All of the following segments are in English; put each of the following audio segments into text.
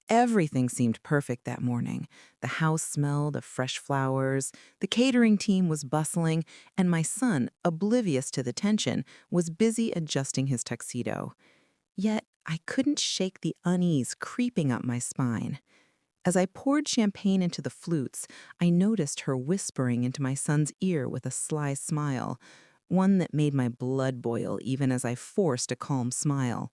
Everything seemed perfect that morning. The house smelled of fresh flowers, the catering team was bustling, and my son, oblivious to the tension, was busy adjusting his tuxedo. Yet I couldn't shake the unease creeping up my spine. As I poured champagne into the flutes, I noticed her whispering into my son's ear with a sly smile, one that made my blood boil even as I forced a calm smile.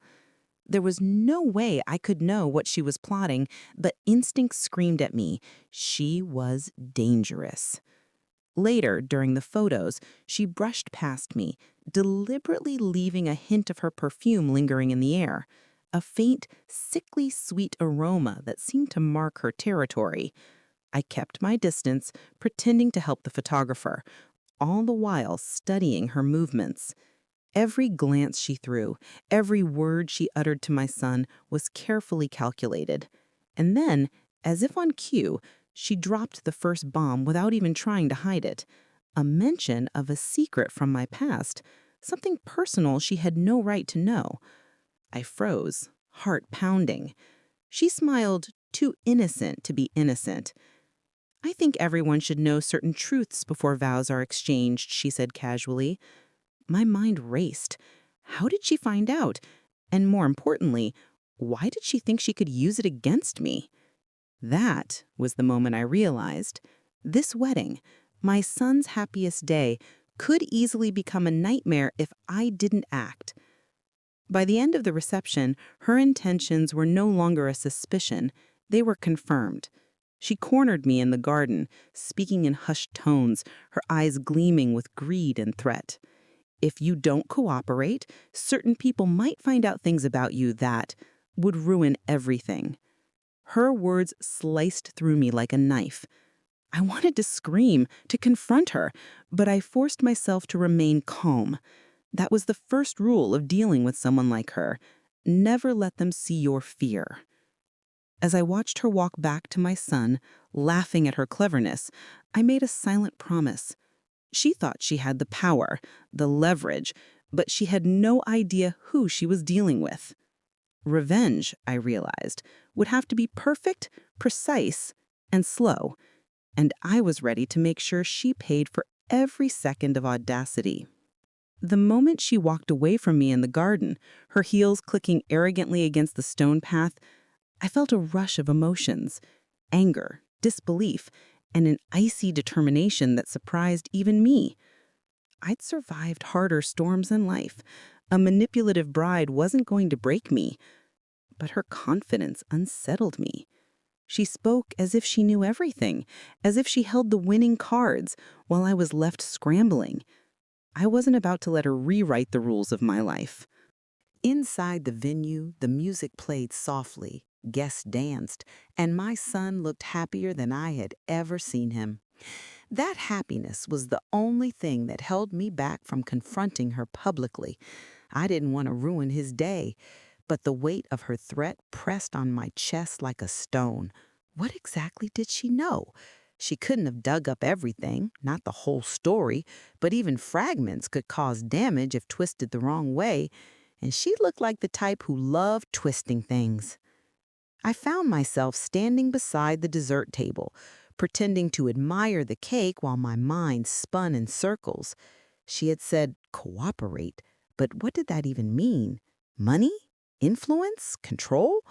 There was no way I could know what she was plotting, but instinct screamed at me. She was dangerous. Later, during the photos, she brushed past me, deliberately leaving a hint of her perfume lingering in the air, a faint, sickly sweet aroma that seemed to mark her territory. I kept my distance, pretending to help the photographer, all the while studying her movements. Every glance she threw, every word she uttered to my son was carefully calculated. And then, as if on cue, she dropped the first bomb without even trying to hide it. A mention of a secret from my past, something personal she had no right to know. I froze, heart pounding. She smiled, too innocent to be innocent. "I think everyone should know certain truths before vows are exchanged," she said casually. My mind raced. How did she find out? And more importantly, why did she think she could use it against me? That was the moment I realized this wedding, my son's happiest day, could easily become a nightmare if I didn't act. By the end of the reception, her intentions were no longer a suspicion. They were confirmed. She cornered me in the garden, speaking in hushed tones, her eyes gleaming with greed and threat. "If you don't cooperate, certain people might find out things about you that would ruin everything." Her words sliced through me like a knife. I wanted to scream, to confront her, but I forced myself to remain calm. That was the first rule of dealing with someone like her. Never let them see your fear. As I watched her walk back to my son, laughing at her cleverness, I made a silent promise. She thought she had the power, the leverage, but she had no idea who she was dealing with. Revenge, I realized, would have to be perfect, precise, and slow, and I was ready to make sure she paid for every second of audacity. The moment she walked away from me in the garden, her heels clicking arrogantly against the stone path, I felt a rush of emotions, anger, disbelief, and an icy determination that surprised even me. I'd survived harder storms in life. A manipulative bride wasn't going to break me. But her confidence unsettled me. She spoke as if she knew everything, as if she held the winning cards, while I was left scrambling. I wasn't about to let her rewrite the rules of my life. Inside the venue, the music played softly, guests danced, and my son looked happier than I had ever seen him. That happiness was the only thing that held me back from confronting her publicly. I didn't want to ruin his day, but the weight of her threat pressed on my chest like a stone. What exactly did she know? She couldn't have dug up everything, not the whole story, but even fragments could cause damage if twisted the wrong way, and she looked like the type who loved twisting things. I found myself standing beside the dessert table, pretending to admire the cake while my mind spun in circles. She had said, cooperate, but what did that even mean? Money? Influence? Control?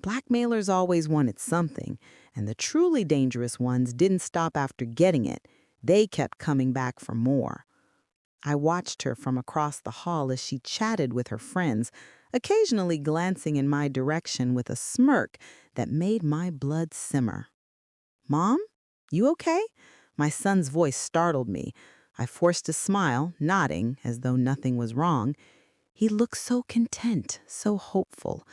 Blackmailers always wanted something, and the truly dangerous ones didn't stop after getting it. They kept coming back for more. I watched her from across the hall as she chatted with her friends, occasionally glancing in my direction with a smirk that made my blood simmer. "Mom, you okay?" My son's voice startled me. I forced a smile, nodding as though nothing was wrong. He looked so content, so hopeful.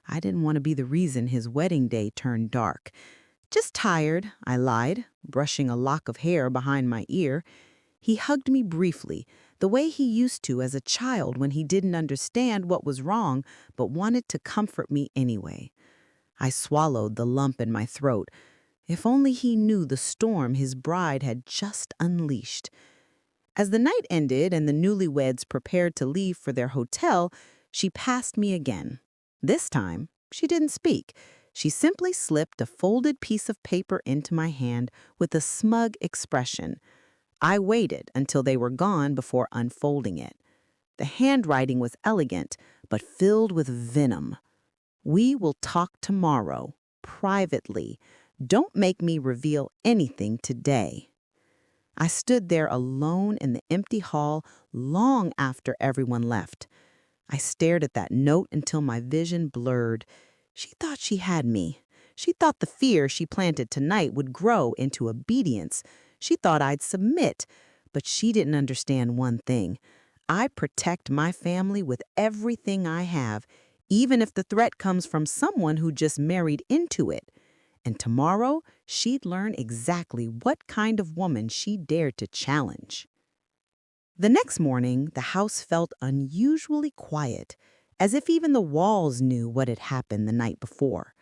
I didn't want to be the reason his wedding day turned dark. "Just tired," I lied, brushing a lock of hair behind my ear. He hugged me briefly, the way he used to as a child when he didn't understand what was wrong but wanted to comfort me anyway. I swallowed the lump in my throat. If only he knew the storm his bride had just unleashed. As the night ended and the newlyweds prepared to leave for their hotel, she passed me again. This time, she didn't speak. She simply slipped a folded piece of paper into my hand with a smug expression. I waited until they were gone before unfolding it. The handwriting was elegant, but filled with venom. "We will talk tomorrow, privately. Don't make me reveal anything today." I stood there alone in the empty hall long after everyone left. I stared at that note until my vision blurred. She thought she had me. She thought the fear she planted tonight would grow into obedience. She thought I'd submit. But she didn't understand one thing. I protect my family with everything I have, even if the threat comes from someone who just married into it. And tomorrow, she'd learn exactly what kind of woman she dared to challenge. The next morning, the house felt unusually quiet, as if even the walls knew what had happened the night before.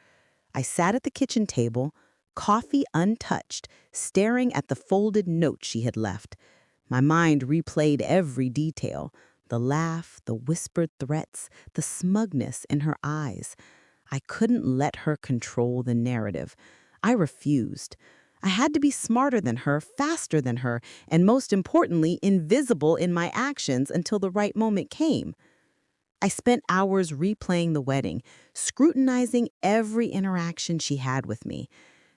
I sat at the kitchen table, coffee untouched, staring at the folded note she had left. My mind replayed every detail: the laugh, the whispered threats, the smugness in her eyes. I couldn't let her control the narrative. I refused. I had to be smarter than her, faster than her, and most importantly, invisible in my actions until the right moment came. I spent hours replaying the wedding, scrutinizing every interaction she had with me.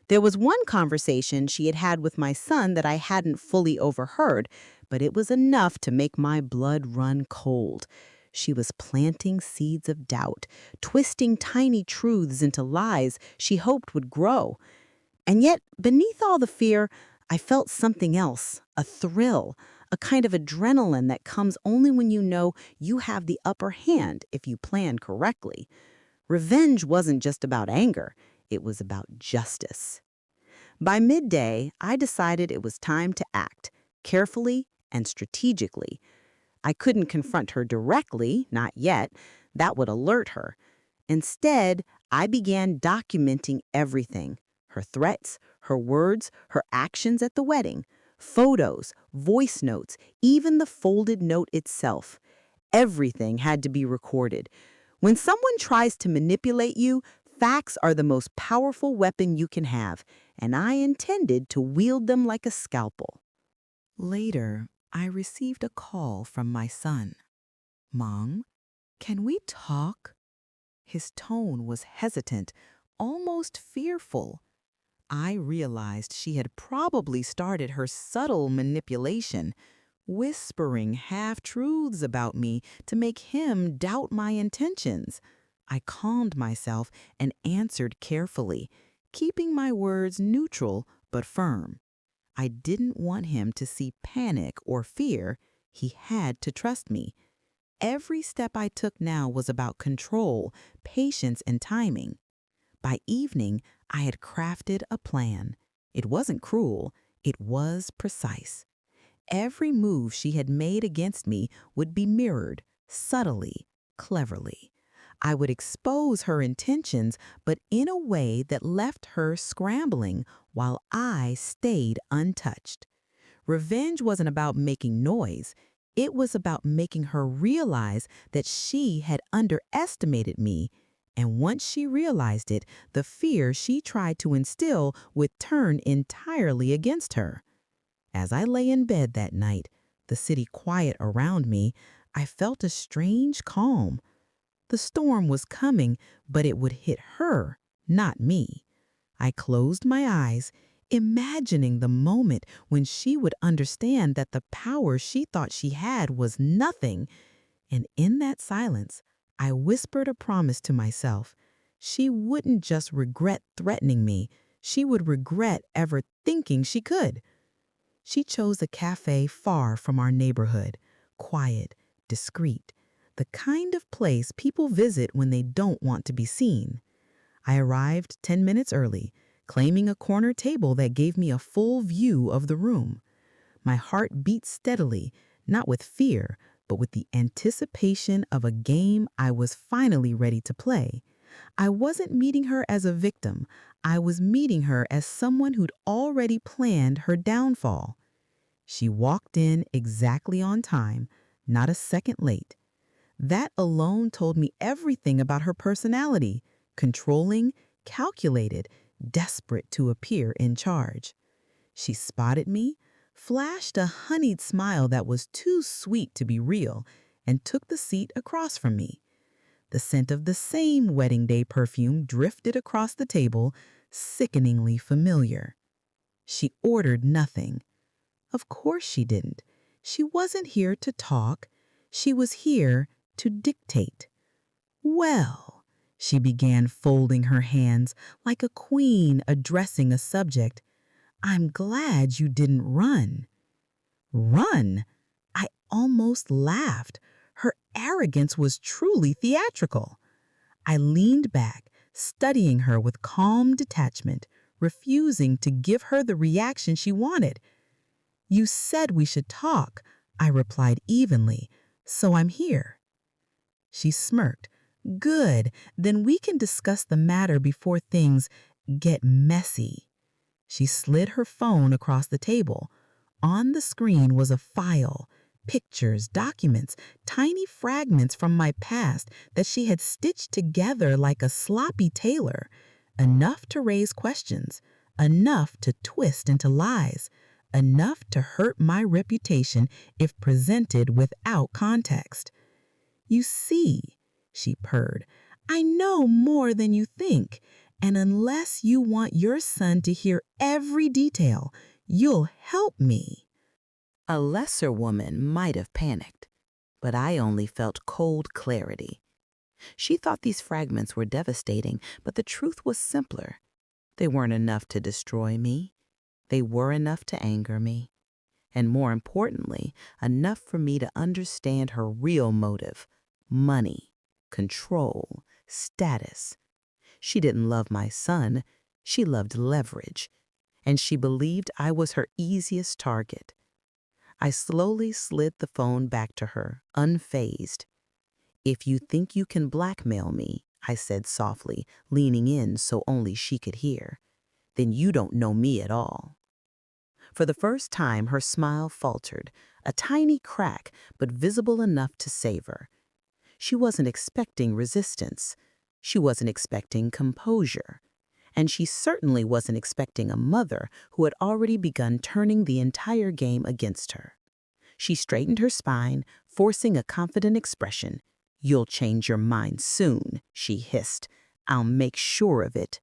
There was one conversation she had had with my son that I hadn't fully overheard, but it was enough to make my blood run cold. She was planting seeds of doubt, twisting tiny truths into lies she hoped would grow. And yet, beneath all the fear, I felt something else, a thrill, a kind of adrenaline that comes only when you know you have the upper hand if you plan correctly. Revenge wasn't just about anger, it was about justice. By midday, I decided it was time to act, carefully and strategically. I couldn't confront her directly, not yet. That would alert her. Instead, I began documenting everything: her threats, her words, her actions at the wedding, photos, voice notes, even the folded note itself. Everything had to be recorded. When someone tries to manipulate you, facts are the most powerful weapon you can have, and I intended to wield them like a scalpel. Later, I received a call from my son. "Mom, can we talk?" His tone was hesitant, almost fearful. I realized she had probably started her subtle manipulation, whispering half-truths about me to make him doubt my intentions. I calmed myself and answered carefully, keeping my words neutral but firm. I didn't want him to see panic or fear. He had to trust me. Every step I took now was about control, patience, and timing. By evening, I had crafted a plan. It wasn't cruel, it was precise. Every move she had made against me would be mirrored, subtly, cleverly. I would expose her intentions, but in a way that left her scrambling while I stayed untouched. Revenge wasn't about making noise. It was about making her realize that she had underestimated me. And once she realized it, the fear she tried to instill would turn entirely against her. As I lay in bed that night, the city quiet around me, I felt a strange calm. The storm was coming, but it would hit her, not me. I closed my eyes, imagining the moment when she would understand that the power she thought she had was nothing. And in that silence, I whispered a promise to myself. She wouldn't just regret threatening me, she would regret ever thinking she could. She chose a cafe far from our neighborhood, quiet, discreet, the kind of place people visit when they don't want to be seen. I arrived 10 minutes early, claiming a corner table that gave me a full view of the room. My heart beat steadily, not with fear, but with the anticipation of a game I was finally ready to play. I wasn't meeting her as a victim. I was meeting her as someone who'd already planned her downfall. She walked in exactly on time, not a second late. That alone told me everything about her personality: controlling, calculated, desperate to appear in charge. She spotted me, flashed a honeyed smile that was too sweet to be real, and took the seat across from me. The scent of the same wedding day perfume drifted across the table, sickeningly familiar. She ordered nothing. Of course she didn't. She wasn't here to talk. She was here to dictate. Well, she began, folding her hands like a queen addressing a subject. I'm glad you didn't run. Run? I almost laughed. Her arrogance was truly theatrical. I leaned back, studying her with calm detachment, refusing to give her the reaction she wanted. You said we should talk, I replied evenly, so I'm here. She smirked. Good, then we can discuss the matter before things get messy. She slid her phone across the table. On the screen was a file, pictures, documents, tiny fragments from my past that she had stitched together like a sloppy tailor. Enough to raise questions, enough to twist into lies, enough to hurt my reputation if presented without context. You see, she purred, I know more than you think, and unless you want your son to hear every detail, you'll help me. A lesser woman might have panicked, but I only felt cold clarity. She thought these fragments were devastating, but the truth was simpler. They weren't enough to destroy me. They were enough to anger me. And more importantly, enough for me to understand her real motive: money, control, status. She didn't love my son. She loved leverage. And she believed I was her easiest target. I slowly slid the phone back to her, unfazed. If you think you can blackmail me, I said softly, leaning in so only she could hear, then you don't know me at all. For the first time, her smile faltered, a tiny crack, but visible enough to savor. She wasn't expecting resistance. She wasn't expecting composure. And she certainly wasn't expecting a mother who had already begun turning the entire game against her. She straightened her spine, forcing a confident expression. You'll change your mind soon, she hissed. I'll make sure of it.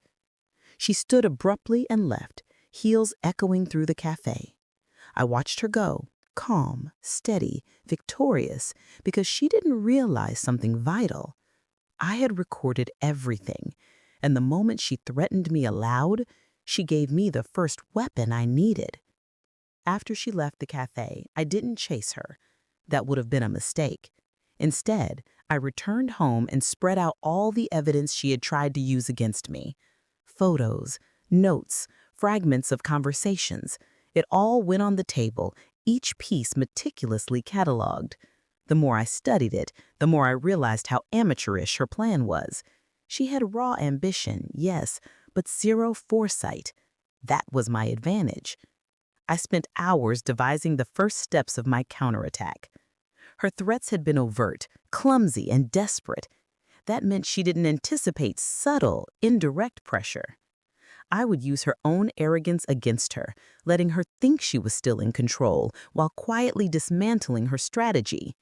She stood abruptly and left, heels echoing through the cafe. I watched her go, calm, steady, victorious, because she didn't realize something vital. I had recorded everything, and the moment she threatened me aloud, she gave me the first weapon I needed. After she left the cafe, I didn't chase her. That would have been a mistake. Instead, I returned home and spread out all the evidence she had tried to use against me. Photos, notes, fragments of conversations. It all went on the table, each piece meticulously cataloged. The more I studied it, the more I realized how amateurish her plan was. She had raw ambition, yes, but zero foresight. That was my advantage. I spent hours devising the first steps of my counterattack. Her threats had been overt, clumsy, and desperate. That meant she didn't anticipate subtle, indirect pressure. I would use her own arrogance against her, letting her think she was still in control while quietly dismantling her strategy.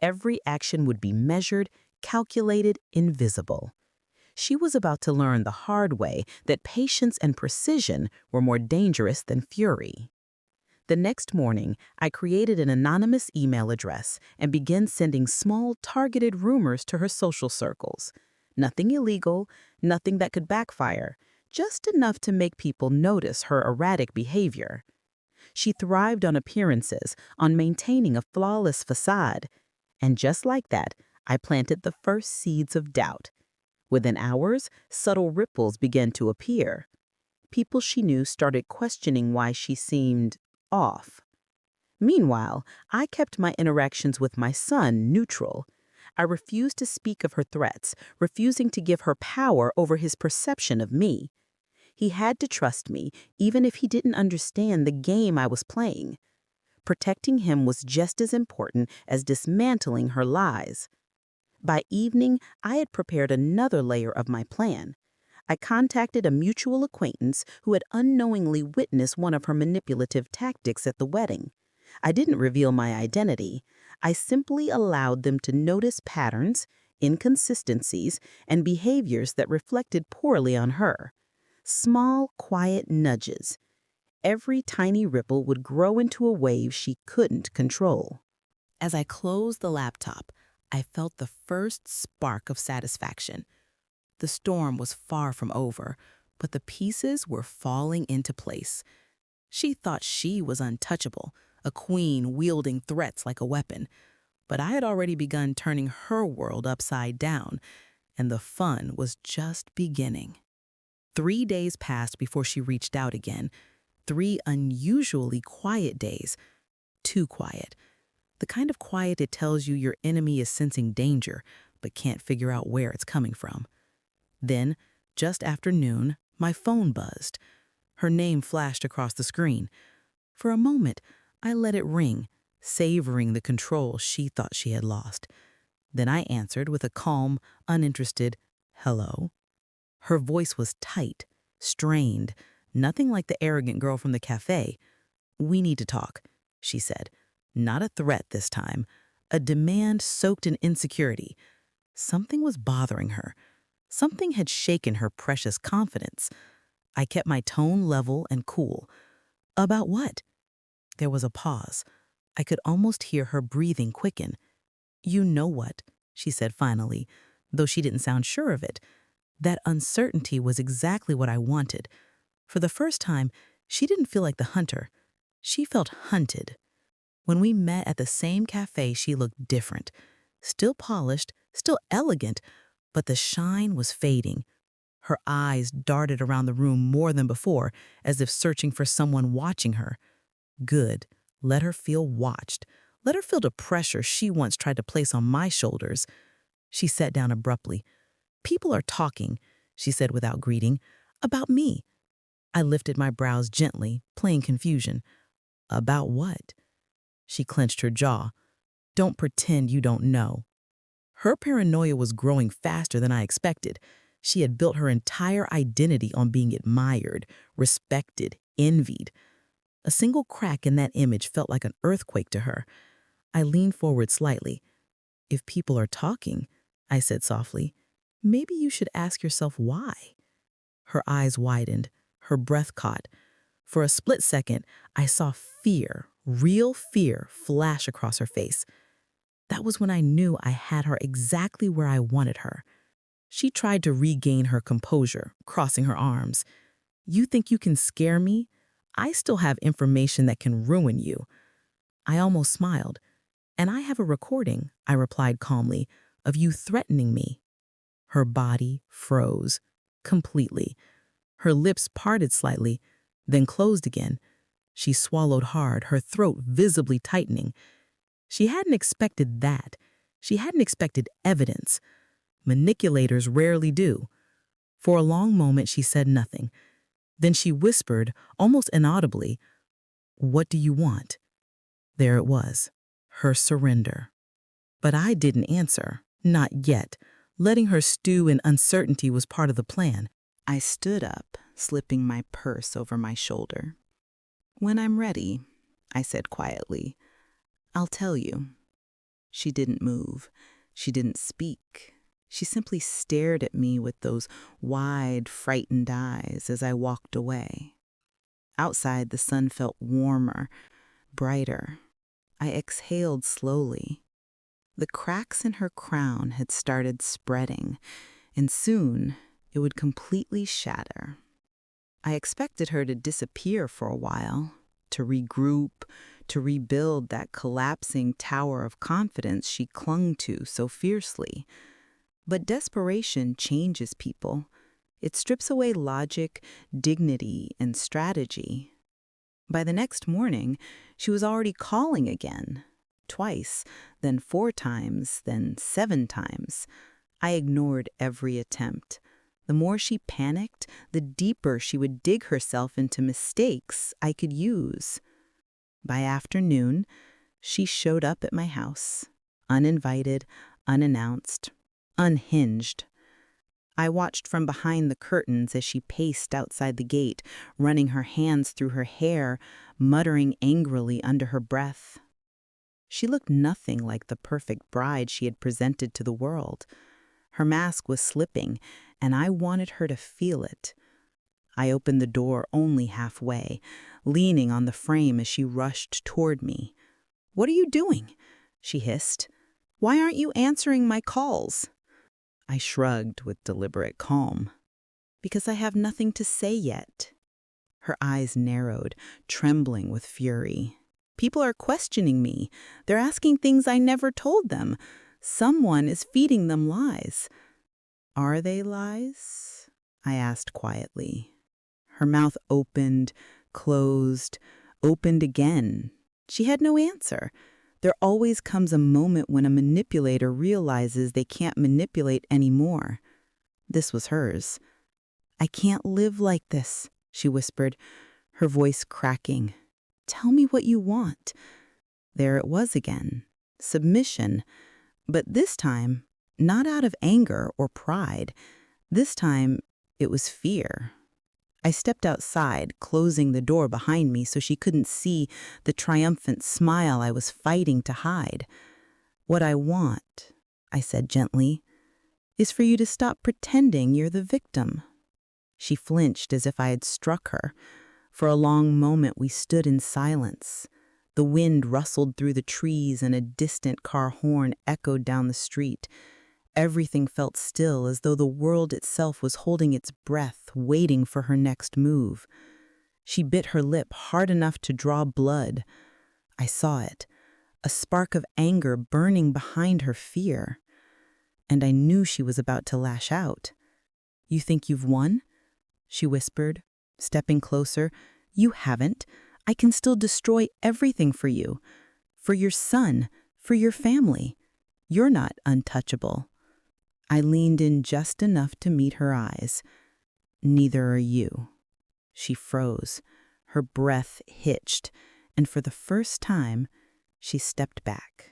Every action would be measured, calculated, invisible. She was about to learn the hard way that patience and precision were more dangerous than fury. The next morning, I created an anonymous email address and began sending small, targeted rumors to her social circles. Nothing illegal, nothing that could backfire, just enough to make people notice her erratic behavior. She thrived on appearances, on maintaining a flawless facade. And just like that, I planted the first seeds of doubt. Within hours, subtle ripples began to appear. People she knew started questioning why she seemed off. Meanwhile, I kept my interactions with my son neutral. I refused to speak of her threats, refusing to give her power over his perception of me. He had to trust me, even if he didn't understand the game I was playing. Protecting him was just as important as dismantling her lies. By evening, I had prepared another layer of my plan. I contacted a mutual acquaintance who had unknowingly witnessed one of her manipulative tactics at the wedding. I didn't reveal my identity. I simply allowed them to notice patterns, inconsistencies, and behaviors that reflected poorly on her. Small, quiet nudges. Every tiny ripple would grow into a wave she couldn't control. As I closed the laptop, I felt the first spark of satisfaction. The storm was far from over, but the pieces were falling into place. She thought she was untouchable, a queen wielding threats like a weapon. But I had already begun turning her world upside down, and the fun was just beginning. 3 days passed before she reached out again. 3 unusually quiet days. Too quiet. The kind of quiet that tells you your enemy is sensing danger, but can't figure out where it's coming from. Then, just after noon, my phone buzzed. Her name flashed across the screen. For a moment, I let it ring, savoring the control she thought she had lost. Then I answered with a calm, uninterested, "Hello." Her voice was tight, strained, nothing like the arrogant girl from the cafe. "We need to talk," she said. Not a threat this time, a demand soaked in insecurity. Something was bothering her. Something had shaken her precious confidence. I kept my tone level and cool. "About what?" There was a pause. I could almost hear her breathing quicken. "You know what," she said finally, though she didn't sound sure of it. That uncertainty was exactly what I wanted. For the first time, she didn't feel like the hunter. She felt hunted. When we met at the same cafe, she looked different. Still polished, still elegant, but the shine was fading. Her eyes darted around the room more than before, as if searching for someone watching her. Good. Let her feel watched. Let her feel the pressure she once tried to place on my shoulders. She sat down abruptly. "People are talking," she said without greeting, "about me." I lifted my brows gently, playing confusion. "About what?" She clenched her jaw. "Don't pretend you don't know." Her paranoia was growing faster than I expected. She had built her entire identity on being admired, respected, envied. A single crack in that image felt like an earthquake to her. I leaned forward slightly. "If people are talking," I said softly, "maybe you should ask yourself why." Her eyes widened, her breath caught. For a split second, I saw fear, real fear, flash across her face. That was when I knew I had her exactly where I wanted her. She tried to regain her composure, crossing her arms. "You think you can scare me? I still have information that can ruin you." I almost smiled. "And I have a recording," I replied calmly, "of you threatening me." Her body froze, completely. Her lips parted slightly, then closed again. She swallowed hard, her throat visibly tightening. She hadn't expected that. She hadn't expected evidence. Manipulators rarely do. For a long moment, she said nothing. Then she whispered, almost inaudibly, "What do you want?" There it was, her surrender. But I didn't answer, not yet. Letting her stew in uncertainty was part of the plan. I stood up, slipping my purse over my shoulder. "When I'm ready," I said quietly, "I'll tell you." She didn't move. She didn't speak. She simply stared at me with those wide, frightened eyes as I walked away. Outside, the sun felt warmer, brighter. I exhaled slowly. The cracks in her crown had started spreading, and soon it would completely shatter. I expected her to disappear for a while, to regroup, to rebuild that collapsing tower of confidence she clung to so fiercely. But desperation changes people. It strips away logic, dignity, and strategy. By the next morning, she was already calling again. Twice, then 4 times, then 7 times. I ignored every attempt. The more she panicked, the deeper she would dig herself into mistakes I could use. By afternoon, she showed up at my house, uninvited, unannounced, unhinged. I watched from behind the curtains as she paced outside the gate, running her hands through her hair, muttering angrily under her breath. She looked nothing like the perfect bride she had presented to the world. Her mask was slipping, and I wanted her to feel it. I opened the door only halfway, leaning on the frame as she rushed toward me. "What are you doing?" she hissed. "Why aren't you answering my calls?" I shrugged with deliberate calm. "Because I have nothing to say yet." Her eyes narrowed, trembling with fury. "People are questioning me. They're asking things I never told them. Someone is feeding them lies." "Are they lies?" I asked quietly. Her mouth opened, closed, opened again. She had no answer. There always comes a moment when a manipulator realizes they can't manipulate anymore. This was hers. "I can't live like this," she whispered, her voice cracking. "Tell me what you want." There it was again. Submission. But this time, not out of anger or pride. This time, it was fear. I stepped outside, closing the door behind me so she couldn't see the triumphant smile I was fighting to hide. "What I want," I said gently, "is for you to stop pretending you're the victim." She flinched as if I had struck her. For a long moment we stood in silence. The wind rustled through the trees and a distant car horn echoed down the street. Everything felt still, as though the world itself was holding its breath, waiting for her next move. She bit her lip hard enough to draw blood. I saw it, a spark of anger burning behind her fear. And I knew she was about to lash out. "You think you've won?" she whispered, stepping closer. "You haven't. I can still destroy everything for you. For your son, for your family. You're not untouchable." I leaned in just enough to meet her eyes. "Neither are you." She froze. Her breath hitched, and for the first time, she stepped back.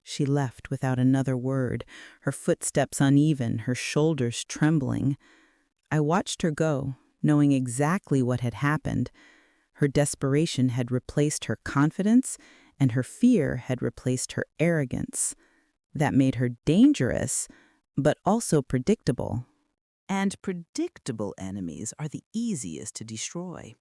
She left without another word, her footsteps uneven, her shoulders trembling. I watched her go, knowing exactly what had happened. Her desperation had replaced her confidence, and her fear had replaced her arrogance. That made her dangerous, but also predictable. And predictable enemies are the easiest to destroy.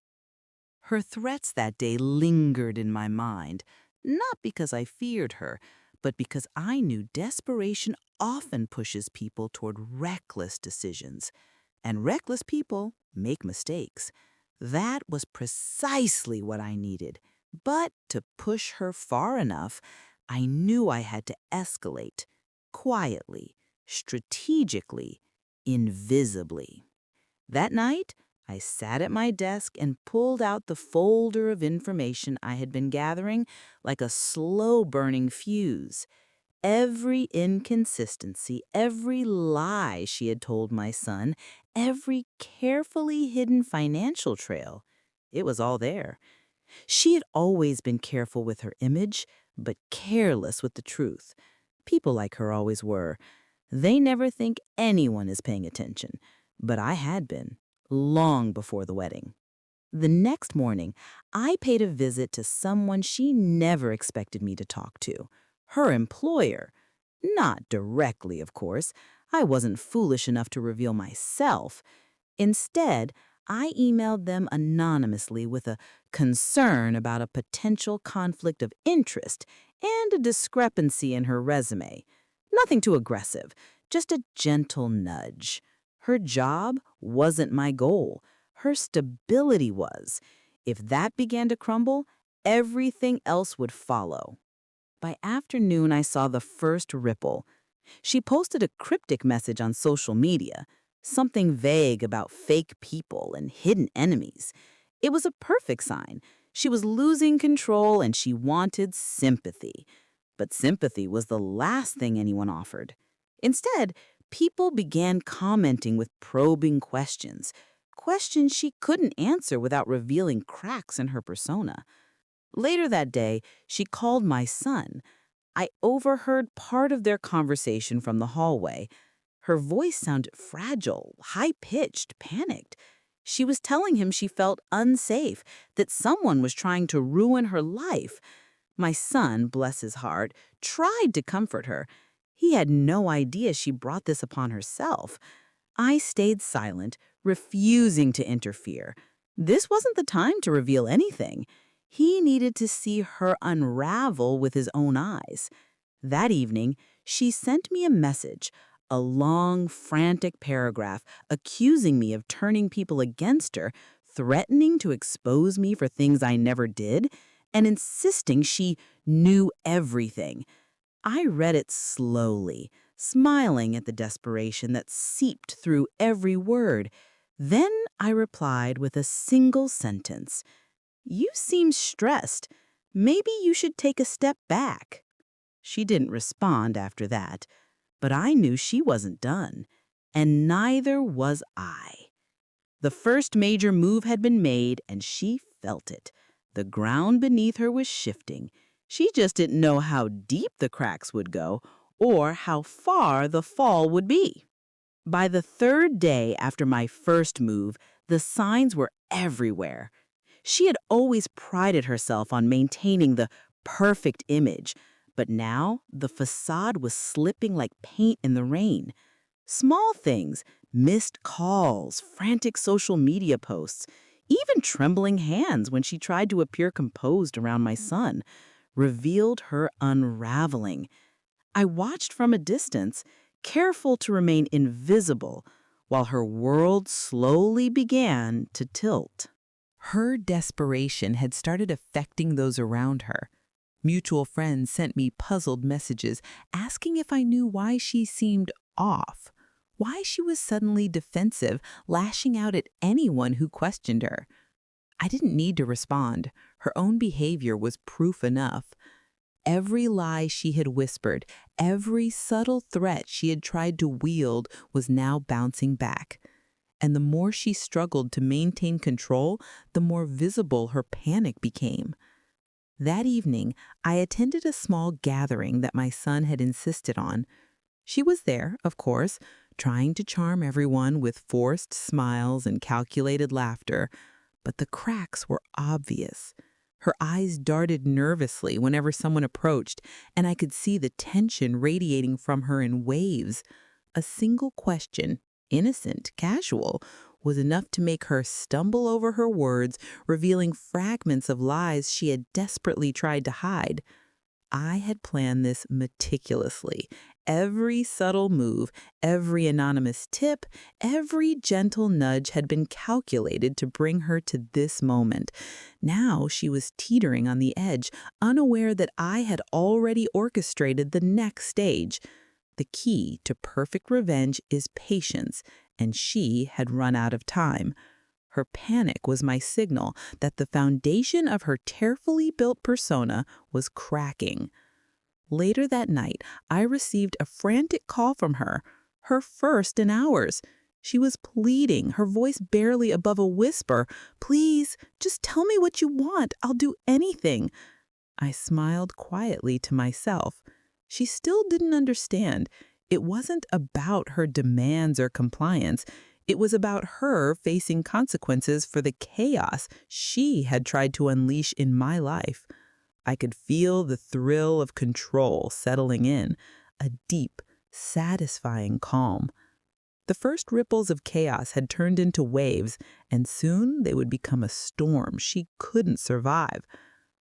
Her threats that day lingered in my mind, not because I feared her, but because I knew desperation often pushes people toward reckless decisions. And reckless people make mistakes. That was precisely what I needed. But to push her far enough, I knew I had to escalate, quietly, strategically, invisibly. That night, I sat at my desk and pulled out the folder of information I had been gathering like a slow-burning fuse. Every inconsistency, every lie she had told my son, every carefully hidden financial trail. It was all there. She had always been careful with her image, but careless with the truth. People like her always were. They never think anyone is paying attention. But I had been, long before the wedding. The next morning, I paid a visit to someone she never expected me to talk to. Her employer. Not directly, of course. I wasn't foolish enough to reveal myself. Instead, I emailed them anonymously with a concern about a potential conflict of interest and a discrepancy in her resume. Nothing too aggressive, just a gentle nudge. Her job wasn't my goal. Her stability was. If that began to crumble, everything else would follow. By afternoon, I saw the first ripple. She posted a cryptic message on social media, something vague about fake people and hidden enemies. It was a perfect sign. She was losing control and she wanted sympathy. But sympathy was the last thing anyone offered. Instead, people began commenting with probing questions, questions she couldn't answer without revealing cracks in her persona. Later that day, she called my son. I overheard part of their conversation from the hallway. Her voice sounded fragile, high-pitched, panicked. She was telling him she felt unsafe, that someone was trying to ruin her life. My son, bless his heart, tried to comfort her. He had no idea she brought this upon herself. I stayed silent, refusing to interfere. This wasn't the time to reveal anything. He needed to see her unravel with his own eyes. That evening, she sent me a message, a long, frantic paragraph accusing me of turning people against her, threatening to expose me for things I never did, and insisting she knew everything. I read it slowly, smiling at the desperation that seeped through every word. Then I replied with a single sentence. "You seem stressed. Maybe you should take a step back." She didn't respond after that, but I knew she wasn't done, and neither was I. The first major move had been made, and she felt it. The ground beneath her was shifting. She just didn't know how deep the cracks would go or how far the fall would be. By the third day after my first move, the signs were everywhere. She had always prided herself on maintaining the perfect image, but now the facade was slipping like paint in the rain. Small things, missed calls, frantic social media posts, even trembling hands when she tried to appear composed around my son, revealed her unraveling. I watched from a distance, careful to remain invisible, while her world slowly began to tilt. Her desperation had started affecting those around her. Mutual friends sent me puzzled messages asking if I knew why she seemed off, why she was suddenly defensive, lashing out at anyone who questioned her. I didn't need to respond. Her own behavior was proof enough. Every lie she had whispered, every subtle threat she had tried to wield was now bouncing back. And the more she struggled to maintain control, the more visible her panic became. That evening, I attended a small gathering that my son had insisted on. She was there, of course, trying to charm everyone with forced smiles and calculated laughter, but the cracks were obvious. Her eyes darted nervously whenever someone approached, and I could see the tension radiating from her in waves. A single question, innocent, casual, was enough to make her stumble over her words, revealing fragments of lies she had desperately tried to hide. I had planned this meticulously. Every subtle move, every anonymous tip, every gentle nudge had been calculated to bring her to this moment. Now she was teetering on the edge, unaware that I had already orchestrated the next stage. The key to perfect revenge is patience, and she had run out of time. Her panic was my signal that the foundation of her carefully built persona was cracking. Later that night, I received a frantic call from her, her first in hours. She was pleading, her voice barely above a whisper. "Please, just tell me what you want. I'll do anything." I smiled quietly to myself. She still didn't understand. It wasn't about her demands or compliance. It was about her facing consequences for the chaos she had tried to unleash in my life. I could feel the thrill of control settling in, a deep, satisfying calm. The first ripples of chaos had turned into waves, and soon they would become a storm she couldn't survive.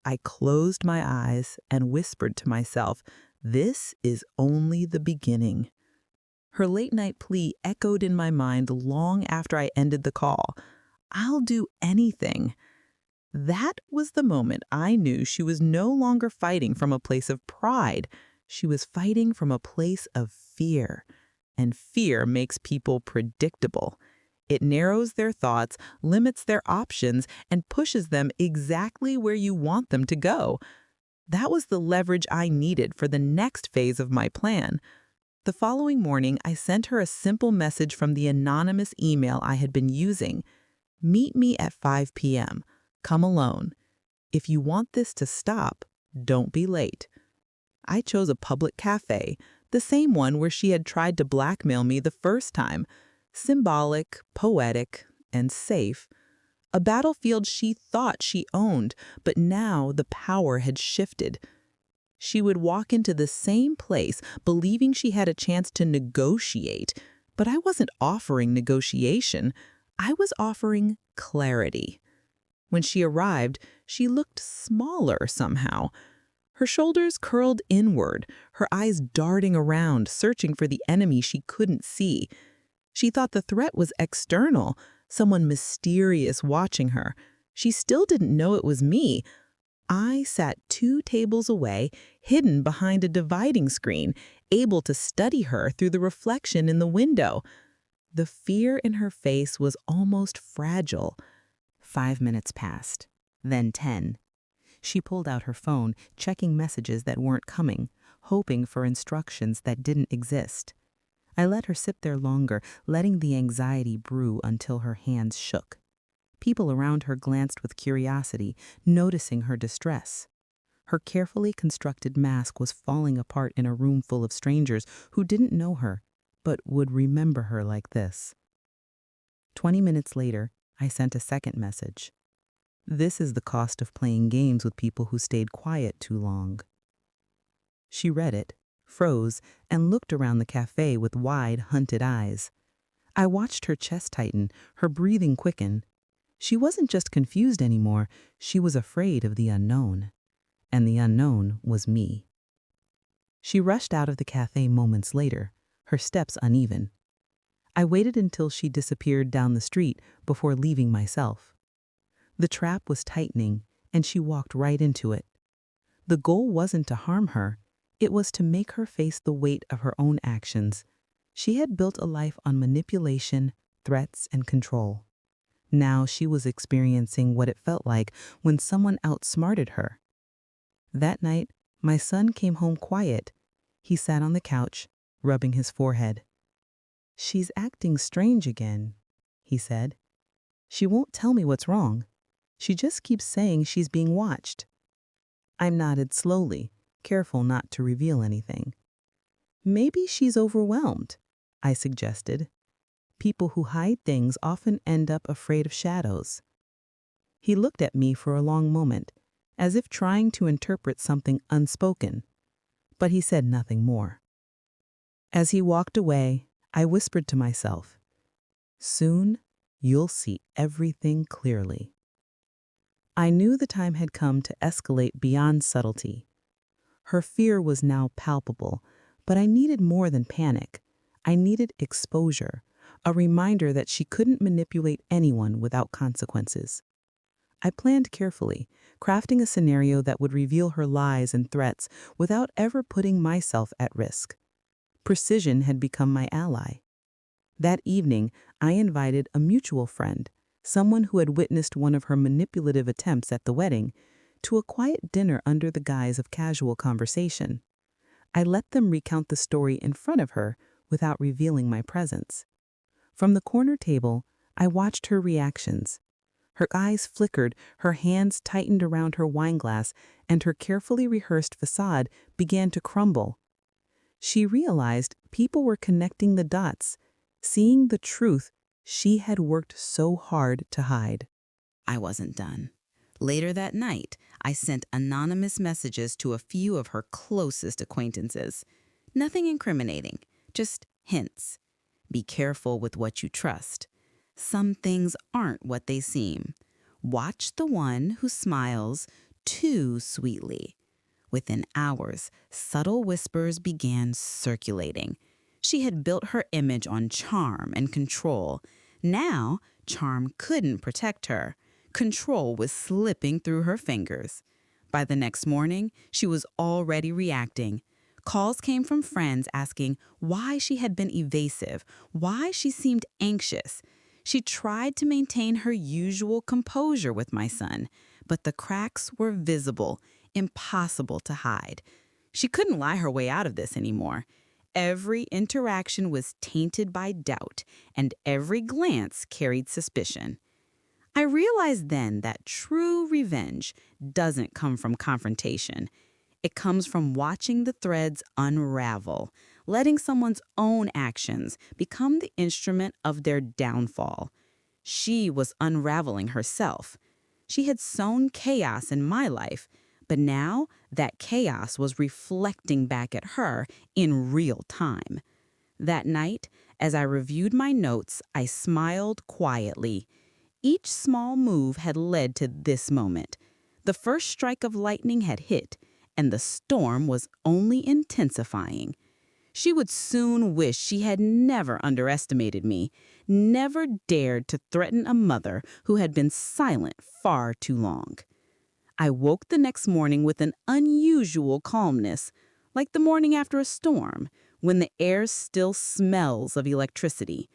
I closed my eyes and whispered to myself, "This is only the beginning." Her late-night plea echoed in my mind long after I ended the call. "I'll do anything." That was the moment I knew she was no longer fighting from a place of pride. She was fighting from a place of fear. And fear makes people predictable. It narrows their thoughts, limits their options, and pushes them exactly where you want them to go. That was the leverage I needed for the next phase of my plan. The following morning, I sent her a simple message from the anonymous email I had been using. "Meet me at 5 p.m. Come alone. If you want this to stop, don't be late." I chose a public cafe, the same one where she had tried to blackmail me the first time. Symbolic, poetic, and safe. A battlefield she thought she owned, but now the power had shifted. She would walk into the same place believing she had a chance to negotiate, but I wasn't offering negotiation. I was offering clarity. When she arrived, she looked smaller somehow. Her shoulders curled inward, her eyes darting around, searching for the enemy she couldn't see. She thought the threat was external, someone mysterious watching her. She still didn't know it was me. I sat 2 tables away, hidden behind a dividing screen, able to study her through the reflection in the window. The fear in her face was almost fragile. 5 minutes passed, then 10. She pulled out her phone, checking messages that weren't coming, hoping for instructions that didn't exist. I let her sit there longer, letting the anxiety brew until her hands shook. People around her glanced with curiosity, noticing her distress. Her carefully constructed mask was falling apart in a room full of strangers who didn't know her, but would remember her like this. 20 minutes later, I sent a second message. This is the cost of playing games with people who stayed quiet too long. She read it, froze, and looked around the cafe with wide, hunted eyes. I watched her chest tighten, her breathing quicken. She wasn't just confused anymore, she was afraid of the unknown. And the unknown was me. She rushed out of the cafe moments later, her steps uneven. I waited until she disappeared down the street before leaving myself. The trap was tightening, and she walked right into it. The goal wasn't to harm her, it was to make her face the weight of her own actions. She had built a life on manipulation, threats, and control. Now she was experiencing what it felt like when someone outsmarted her. That night, my son came home quiet. He sat on the couch, rubbing his forehead. "She's acting strange again," he said. "She won't tell me what's wrong. She just keeps saying she's being watched." I nodded slowly, careful not to reveal anything. "Maybe she's overwhelmed," I suggested. "People who hide things often end up afraid of shadows." He looked at me for a long moment, as if trying to interpret something unspoken, but he said nothing more. As he walked away, I whispered to myself, "Soon, you'll see everything clearly." I knew the time had come to escalate beyond subtlety. Her fear was now palpable, but I needed more than panic. I needed exposure, a reminder that she couldn't manipulate anyone without consequences. I planned carefully, crafting a scenario that would reveal her lies and threats without ever putting myself at risk. Precision had become my ally. That evening, I invited a mutual friend, someone who had witnessed one of her manipulative attempts at the wedding, to a quiet dinner under the guise of casual conversation. I let them recount the story in front of her without revealing my presence. From the corner table, I watched her reactions. Her eyes flickered, her hands tightened around her wineglass, and her carefully rehearsed facade began to crumble. She realized people were connecting the dots, seeing the truth she had worked so hard to hide. I wasn't done. Later that night, I sent anonymous messages to a few of her closest acquaintances. Nothing incriminating, just hints. Be careful with what you trust. Some things aren't what they seem. Watch the one who smiles too sweetly. Within hours, subtle whispers began circulating. She had built her image on charm and control. Now, charm couldn't protect her. Control was slipping through her fingers. By the next morning, she was already reacting. Calls came from friends asking why she had been evasive, why she seemed anxious. She tried to maintain her usual composure with my son, but the cracks were visible, impossible to hide. She couldn't lie her way out of this anymore. Every interaction was tainted by doubt, and every glance carried suspicion. I realized then that true revenge doesn't come from confrontation. It comes from watching the threads unravel, letting someone's own actions become the instrument of their downfall. She was unraveling herself. She had sown chaos in my life, but now that chaos was reflecting back at her in real time. That night, as I reviewed my notes, I smiled quietly. Each small move had led to this moment. The first strike of lightning had hit, and the storm was only intensifying. She would soon wish she had never underestimated me, never dared to threaten a mother who had been silent far too long. I woke the next morning with an unusual calmness, like the morning after a storm, when the air still smells of electricity.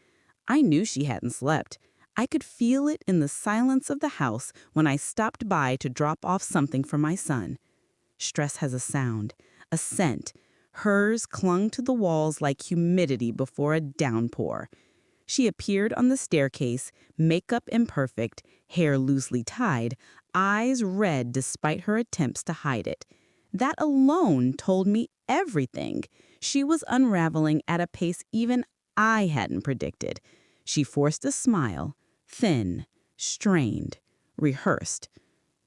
I knew she hadn't slept. I could feel it in the silence of the house when I stopped by to drop off something for my son. Stress has a sound, a scent. Hers clung to the walls like humidity before a downpour. She appeared on the staircase, makeup imperfect, hair loosely tied, eyes red despite her attempts to hide it. That alone told me everything. She was unraveling at a pace even I hadn't predicted. She forced a smile, thin, strained, rehearsed.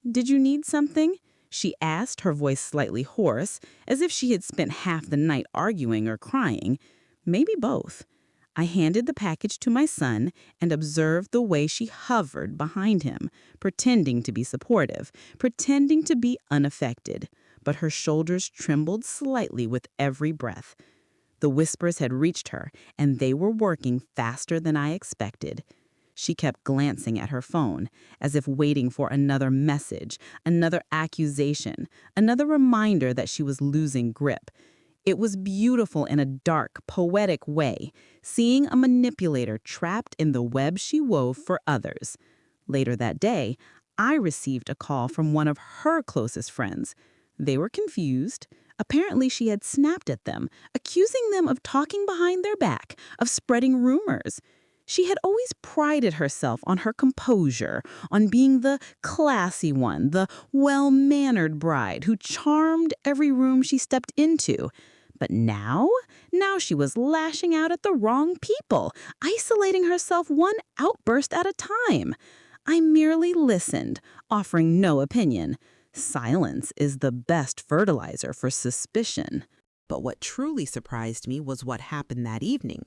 "Did you need something?" she asked, her voice slightly hoarse, as if she had spent half the night arguing or crying. Maybe both. I handed the package to my son and observed the way she hovered behind him, pretending to be supportive, pretending to be unaffected. But her shoulders trembled slightly with every breath. The whispers had reached her, and they were working faster than I expected. She kept glancing at her phone, as if waiting for another message, another accusation, another reminder that she was losing grip. It was beautiful in a dark, poetic way, seeing a manipulator trapped in the web she wove for others. Later that day, I received a call from one of her closest friends. They were confused. Apparently, she had snapped at them, accusing them of talking behind their back, of spreading rumors. She had always prided herself on her composure, on being the classy one, the well-mannered bride who charmed every room she stepped into. But now she was lashing out at the wrong people, isolating herself one outburst at a time. I merely listened, offering no opinion. Silence is the best fertilizer for suspicion. But what truly surprised me was what happened that evening.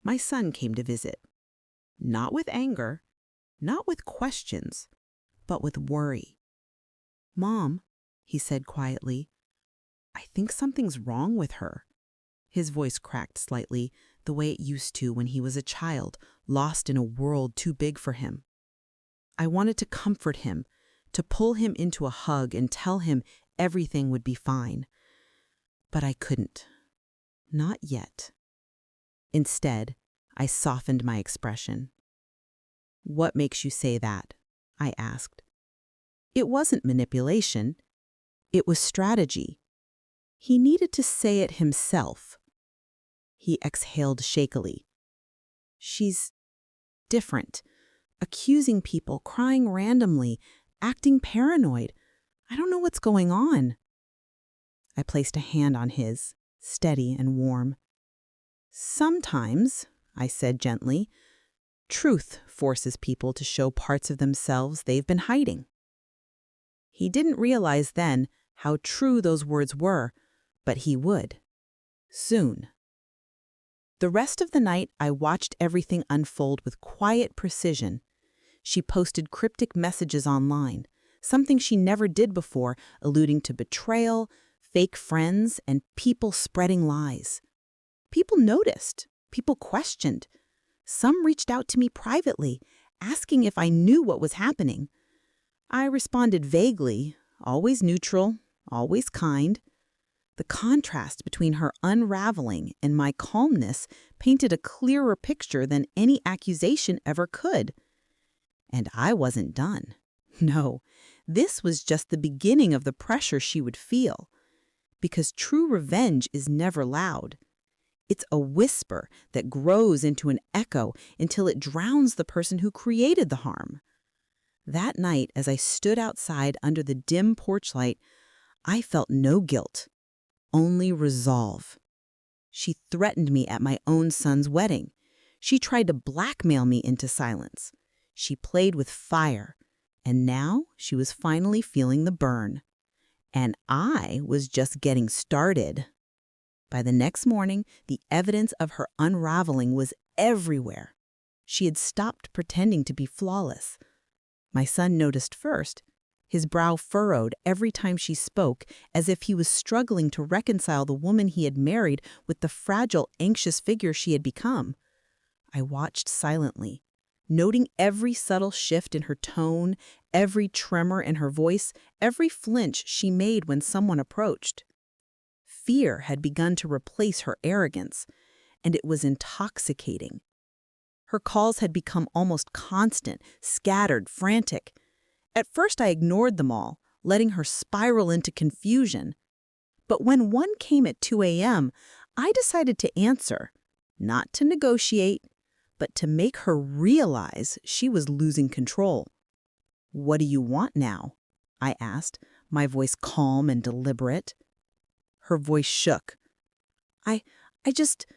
My son came to visit. Not with anger, not with questions, but with worry. "Mom," he said quietly, "I think something's wrong with her." His voice cracked slightly, the way it used to when he was a child, lost in a world too big for him. I wanted to comfort him, to pull him into a hug and tell him everything would be fine. But I couldn't. Not yet. Instead, I softened my expression. "What makes you say that?" I asked. It wasn't manipulation. It was strategy. He needed to say it himself. He exhaled shakily. "She's different, accusing people, crying randomly, acting paranoid. I don't know what's going on." I placed a hand on his, steady and warm. "Sometimes," I said gently, "truth forces people to show parts of themselves they've been hiding." He didn't realize then how true those words were, but he would. Soon. The rest of the night, I watched everything unfold with quiet precision. She posted cryptic messages online, something she never did before, alluding to betrayal, fake friends, and people spreading lies. People noticed. People questioned. Some reached out to me privately, asking if I knew what was happening. I responded vaguely, always neutral, always kind. The contrast between her unraveling and my calmness painted a clearer picture than any accusation ever could. And I wasn't done. No, this was just the beginning of the pressure she would feel. Because true revenge is never loud. It's a whisper that grows into an echo until it drowns the person who created the harm. That night, as I stood outside under the dim porch light, I felt no guilt, only resolve. She threatened me at my own son's wedding. She tried to blackmail me into silence. She played with fire, and now she was finally feeling the burn. And I was just getting started. By the next morning, the evidence of her unraveling was everywhere. She had stopped pretending to be flawless. My son noticed first. His brow furrowed every time she spoke, as if he was struggling to reconcile the woman he had married with the fragile, anxious figure she had become. I watched silently, noting every subtle shift in her tone, every tremor in her voice, every flinch she made when someone approached. Fear had begun to replace her arrogance, and it was intoxicating. Her calls had become almost constant, scattered, frantic. At first I ignored them all, letting her spiral into confusion. But when one came at 2 a.m., I decided to answer, not to negotiate, but to make her realize she was losing control. "What do you want now?" I asked, my voice calm and deliberate. Her voice shook. I, I just,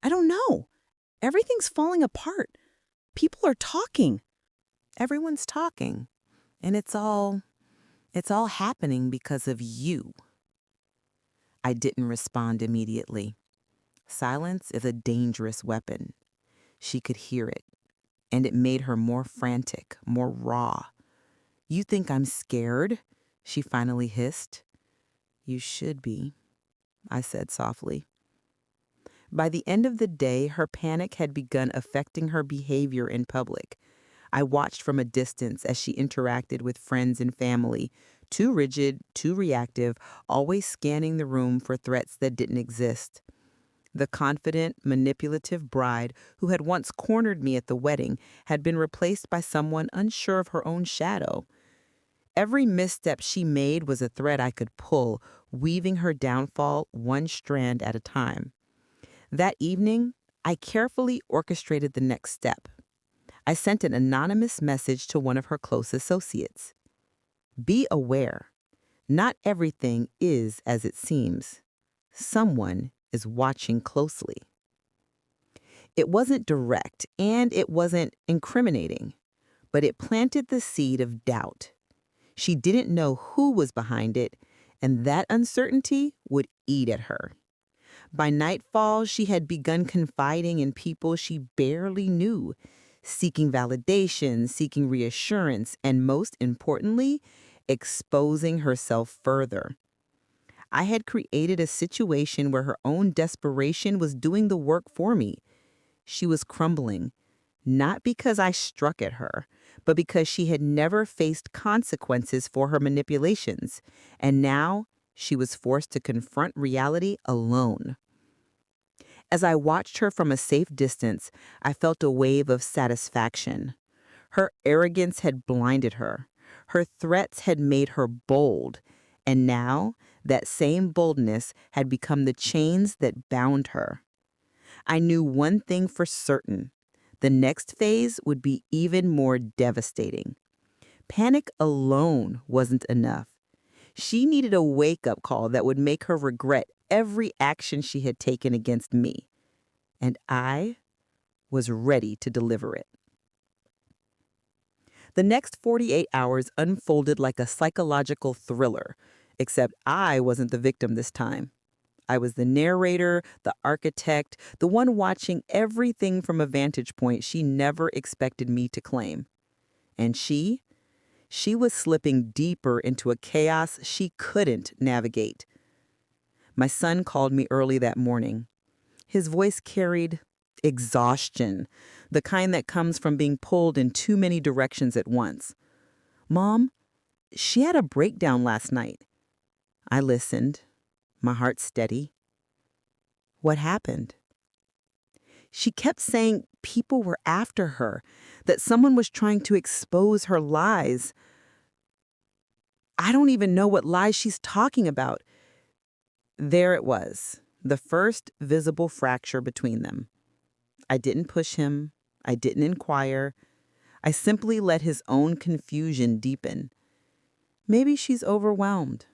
I don't know. Everything's falling apart. People are talking." Everyone's talking, and it's all happening because of you. I didn't respond immediately. Silence is a dangerous weapon. She could hear it, and it made her more frantic, more raw. "You think I'm scared?" she finally hissed. "You should be," I said softly. By the end of the day, her panic had begun affecting her behavior in public. I watched from a distance as she interacted with friends and family, too rigid, too reactive, always scanning the room for threats that didn't exist. The confident, manipulative bride who had once cornered me at the wedding had been replaced by someone unsure of her own shadow. Every misstep she made was a thread I could pull, weaving her downfall one strand at a time. That evening, I carefully orchestrated the next step. I sent an anonymous message to one of her close associates. "Be aware. Not everything is as it seems. Someone is watching closely." It wasn't direct and it wasn't incriminating, but it planted the seed of doubt. She didn't know who was behind it, and that uncertainty would eat at her. By nightfall, she had begun confiding in people she barely knew, seeking validation, seeking reassurance, and most importantly, exposing herself further. I had created a situation where her own desperation was doing the work for me. She was crumbling, not because I struck at her, but because she had never faced consequences for her manipulations, and now she was forced to confront reality alone. As I watched her from a safe distance, I felt a wave of satisfaction. Her arrogance had blinded her. Her threats had made her bold. And now, that same boldness had become the chains that bound her. I knew one thing for certain. The next phase would be even more devastating. Panic alone wasn't enough. She needed a wake-up call that would make her regret every action she had taken against me. And I was ready to deliver it. The next 48 hours unfolded like a psychological thriller, except I wasn't the victim this time. I was the narrator, the architect, the one watching everything from a vantage point she never expected me to claim. And she was slipping deeper into a chaos she couldn't navigate. My son called me early that morning. His voice carried exhaustion, the kind that comes from being pulled in too many directions at once. "Mom, she had a breakdown last night." I listened, my heart steady. "What happened?" She kept saying people were after her, that someone was trying to expose her lies. I don't even know what lies she's talking about. There it was, the first visible fracture between them. I didn't push him. I didn't inquire. I simply let his own confusion deepen. "Maybe she's overwhelmed,"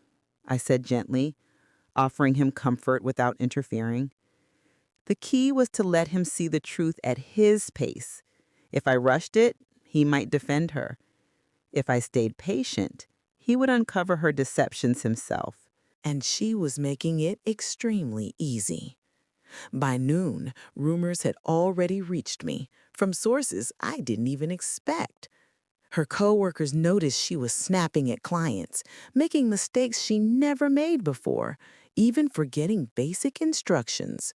I said gently, offering him comfort without interfering. The key was to let him see the truth at his pace. If I rushed it, he might defend her. If I stayed patient, he would uncover her deceptions himself. And she was making it extremely easy. By noon, rumors had already reached me from sources I didn't even expect. Her coworkers noticed she was snapping at clients, making mistakes she never made before, even forgetting basic instructions.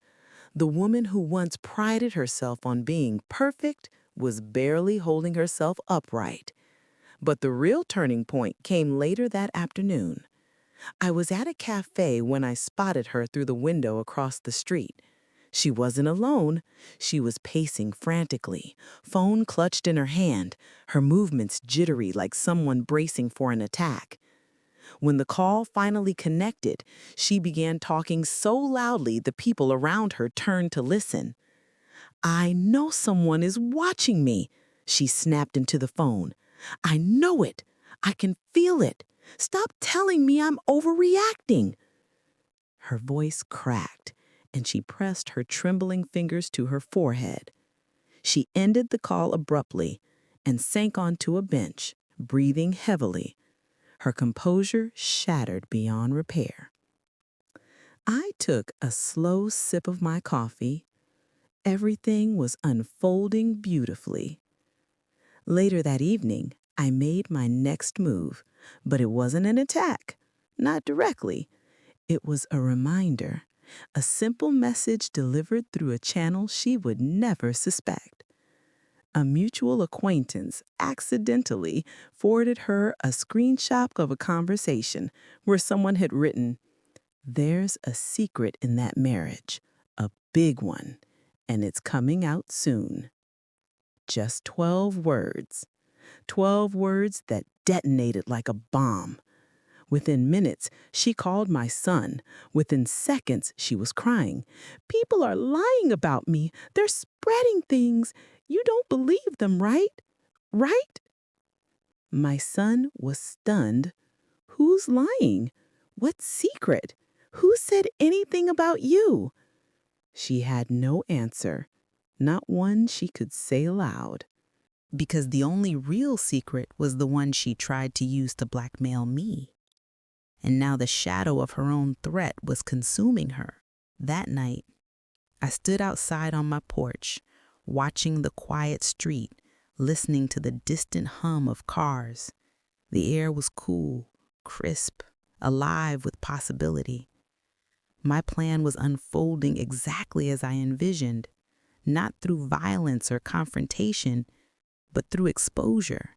The woman who once prided herself on being perfect was barely holding herself upright. But the real turning point came later that afternoon. I was at a cafe when I spotted her through the window across the street. She wasn't alone. She was pacing frantically, phone clutched in her hand, her movements jittery like someone bracing for an attack. When the call finally connected, she began talking so loudly the people around her turned to listen. "I know someone is watching me," she snapped into the phone. "I know it. I can feel it. Stop telling me I'm overreacting." Her voice cracked, and she pressed her trembling fingers to her forehead. She ended the call abruptly and sank onto a bench, breathing heavily, her composure shattered beyond repair. I took a slow sip of my coffee. Everything was unfolding beautifully. Later that evening, I made my next move, but it wasn't an attack, not directly. It was a reminder, a simple message delivered through a channel she would never suspect. A mutual acquaintance accidentally forwarded her a screenshot of a conversation where someone had written, "There's a secret in that marriage, a big one, and it's coming out soon." Just 12 words. 12 words that detonated like a bomb. Within minutes, she called my son. Within seconds, she was crying. "People are lying about me. They're spreading things. You don't believe them, right? Right?" My son was stunned. "Who's lying? What secret? Who said anything about you?" She had no answer, not one she could say aloud. Because the only real secret was the one she tried to use to blackmail me. And now the shadow of her own threat was consuming her. That night, I stood outside on my porch, watching the quiet street, listening to the distant hum of cars. The air was cool, crisp, alive with possibility. My plan was unfolding exactly as I envisioned, not through violence or confrontation, but through exposure,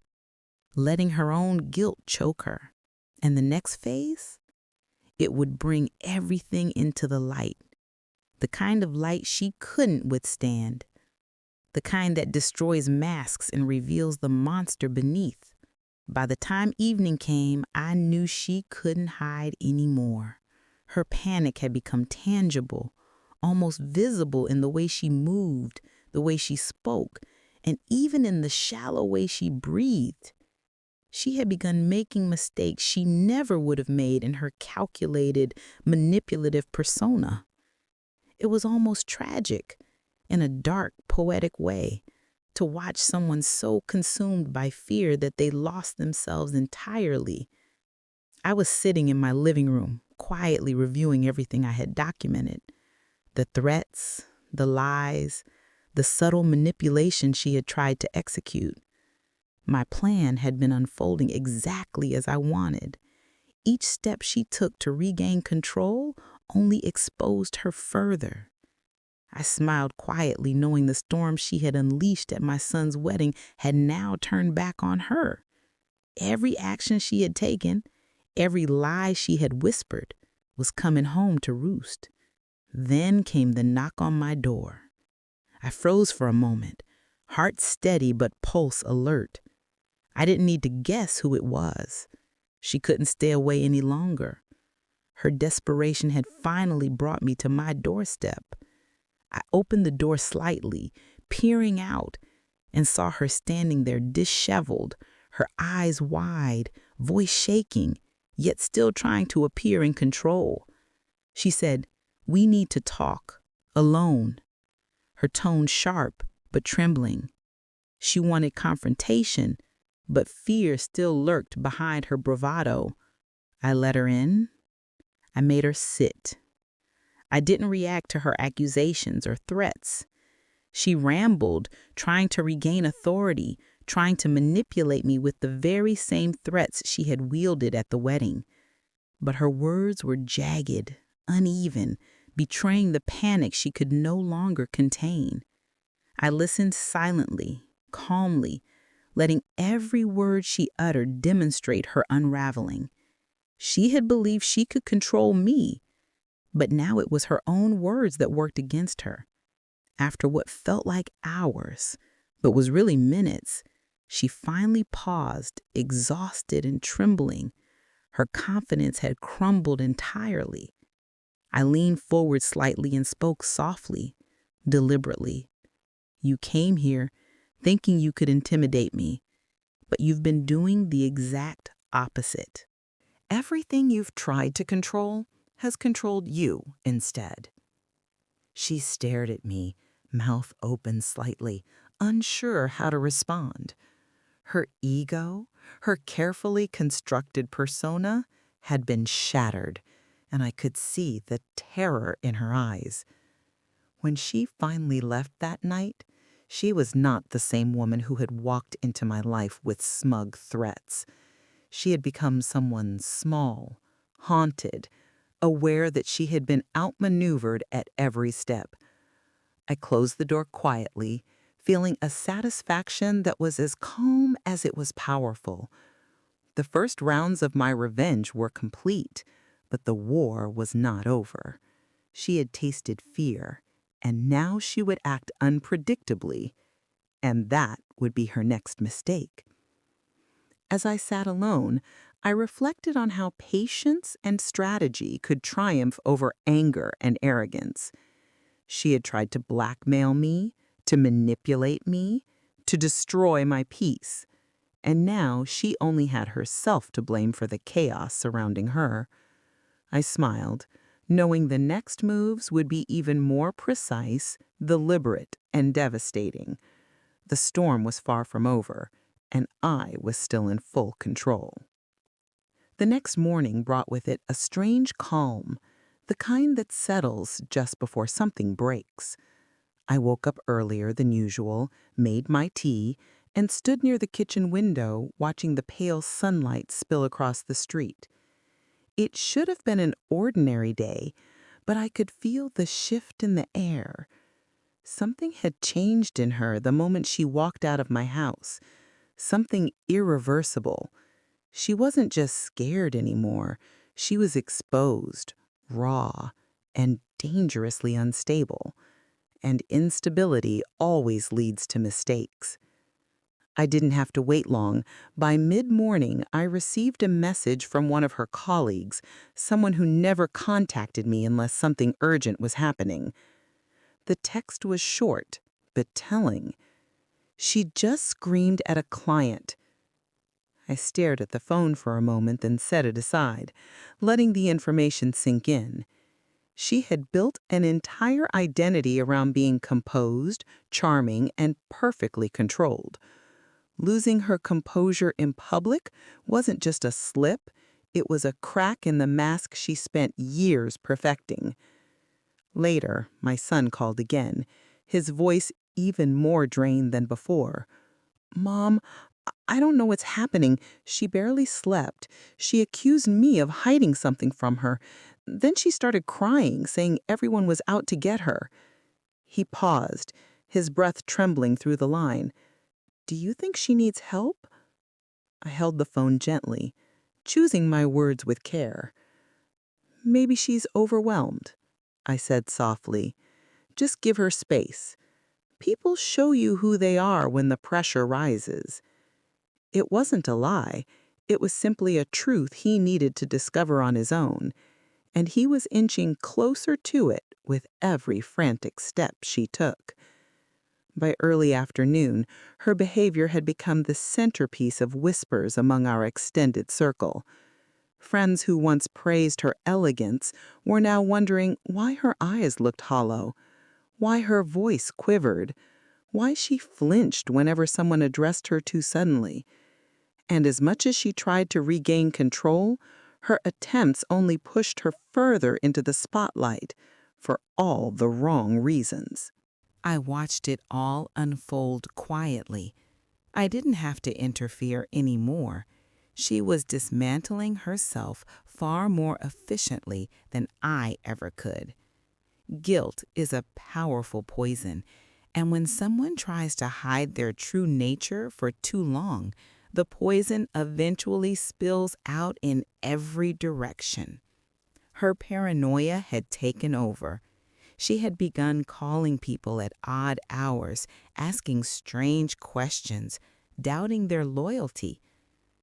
letting her own guilt choke her. And the next phase? It would bring everything into the light, the kind of light she couldn't withstand, the kind that destroys masks and reveals the monster beneath. By the time evening came, I knew she couldn't hide anymore. Her panic had become tangible, almost visible in the way she moved, the way she spoke, and even in the shallow way she breathed. She had begun making mistakes she never would have made in her calculated, manipulative persona. It was almost tragic, in a dark, poetic way, to watch someone so consumed by fear that they lost themselves entirely. I was sitting in my living room, quietly reviewing everything I had documented. The threats, the lies, the subtle manipulation she had tried to execute. My plan had been unfolding exactly as I wanted. Each step she took to regain control only exposed her further. I smiled quietly, knowing the storm she had unleashed at my son's wedding had now turned back on her. Every action she had taken, every lie she had whispered, was coming home to roost. Then came the knock on my door. I froze for a moment, heart steady but pulse alert. I didn't need to guess who it was. She couldn't stay away any longer. Her desperation had finally brought me to my doorstep. I opened the door slightly, peering out, and saw her standing there disheveled, her eyes wide, voice shaking, yet still trying to appear in control. She said, "We need to talk, alone." her tone sharp but trembling. She wanted confrontation, but fear still lurked behind her bravado. I let her in. I made her sit. I didn't react to her accusations or threats. She rambled, trying to regain authority, trying to manipulate me with the very same threats she had wielded at the wedding. But her words were jagged, uneven, betraying the panic she could no longer contain. I listened silently, calmly, letting every word she uttered demonstrate her unraveling. She had believed she could control me, but now it was her own words that worked against her. After what felt like hours, but was really minutes, she finally paused, exhausted and trembling. Her confidence had crumbled entirely. I leaned forward slightly and spoke softly, deliberately. You came here thinking you could intimidate me, but you've been doing the exact opposite. Everything you've tried to control has controlled you instead. She stared at me, mouth open slightly, unsure how to respond. Her ego, her carefully constructed persona, had been shattered, and I could see the terror in her eyes. When she finally left that night, she was not the same woman who had walked into my life with smug threats. She had become someone small, haunted, aware that she had been outmaneuvered at every step. I closed the door quietly, feeling a satisfaction that was as calm as it was powerful. The first rounds of my revenge were complete, but the war was not over. She had tasted fear, and now she would act unpredictably, and that would be her next mistake. As I sat alone, I reflected on how patience and strategy could triumph over anger and arrogance. She had tried to blackmail me, to manipulate me, to destroy my peace. And now she only had herself to blame for the chaos surrounding her. I smiled, knowing the next moves would be even more precise, deliberate, and devastating. The storm was far from over, and I was still in full control. The next morning brought with it a strange calm, the kind that settles just before something breaks. I woke up earlier than usual, made my tea, and stood near the kitchen window watching the pale sunlight spill across the street. It should have been an ordinary day, but I could feel the shift in the air. Something had changed in her the moment she walked out of my house, something irreversible. She wasn't just scared anymore. She was exposed, raw, and dangerously unstable. And instability always leads to mistakes. I didn't have to wait long. By mid-morning, I received a message from one of her colleagues, someone who never contacted me unless something urgent was happening. The text was short, but telling. She'd just screamed at a client. I stared at the phone for a moment, then set it aside, letting the information sink in. She had built an entire identity around being composed, charming, and perfectly controlled. Losing her composure in public wasn't just a slip, it was a crack in the mask she spent years perfecting. Later, my son called again, his voice even more drained than before. "Mom, I don't know what's happening. She barely slept. She accused me of hiding something from her. Then she started crying, saying everyone was out to get her." He paused, his breath trembling through the line. "Do you think she needs help?" I held the phone gently, choosing my words with care. "Maybe she's overwhelmed," I said softly. "Just give her space. People show you who they are when the pressure rises." It wasn't a lie. It was simply a truth he needed to discover on his own, and he was inching closer to it with every frantic step she took. By early afternoon, her behavior had become the centerpiece of whispers among our extended circle. Friends who once praised her elegance were now wondering why her eyes looked hollow. why her voice quivered, why she flinched whenever someone addressed her too suddenly. And as much as she tried to regain control, her attempts only pushed her further into the spotlight for all the wrong reasons. I watched it all unfold quietly. I didn't have to interfere anymore. She was dismantling herself far more efficiently than I ever could. Guilt is a powerful poison, and when someone tries to hide their true nature for too long, the poison eventually spills out in every direction. Her paranoia had taken over. She had begun calling people at odd hours, asking strange questions, doubting their loyalty.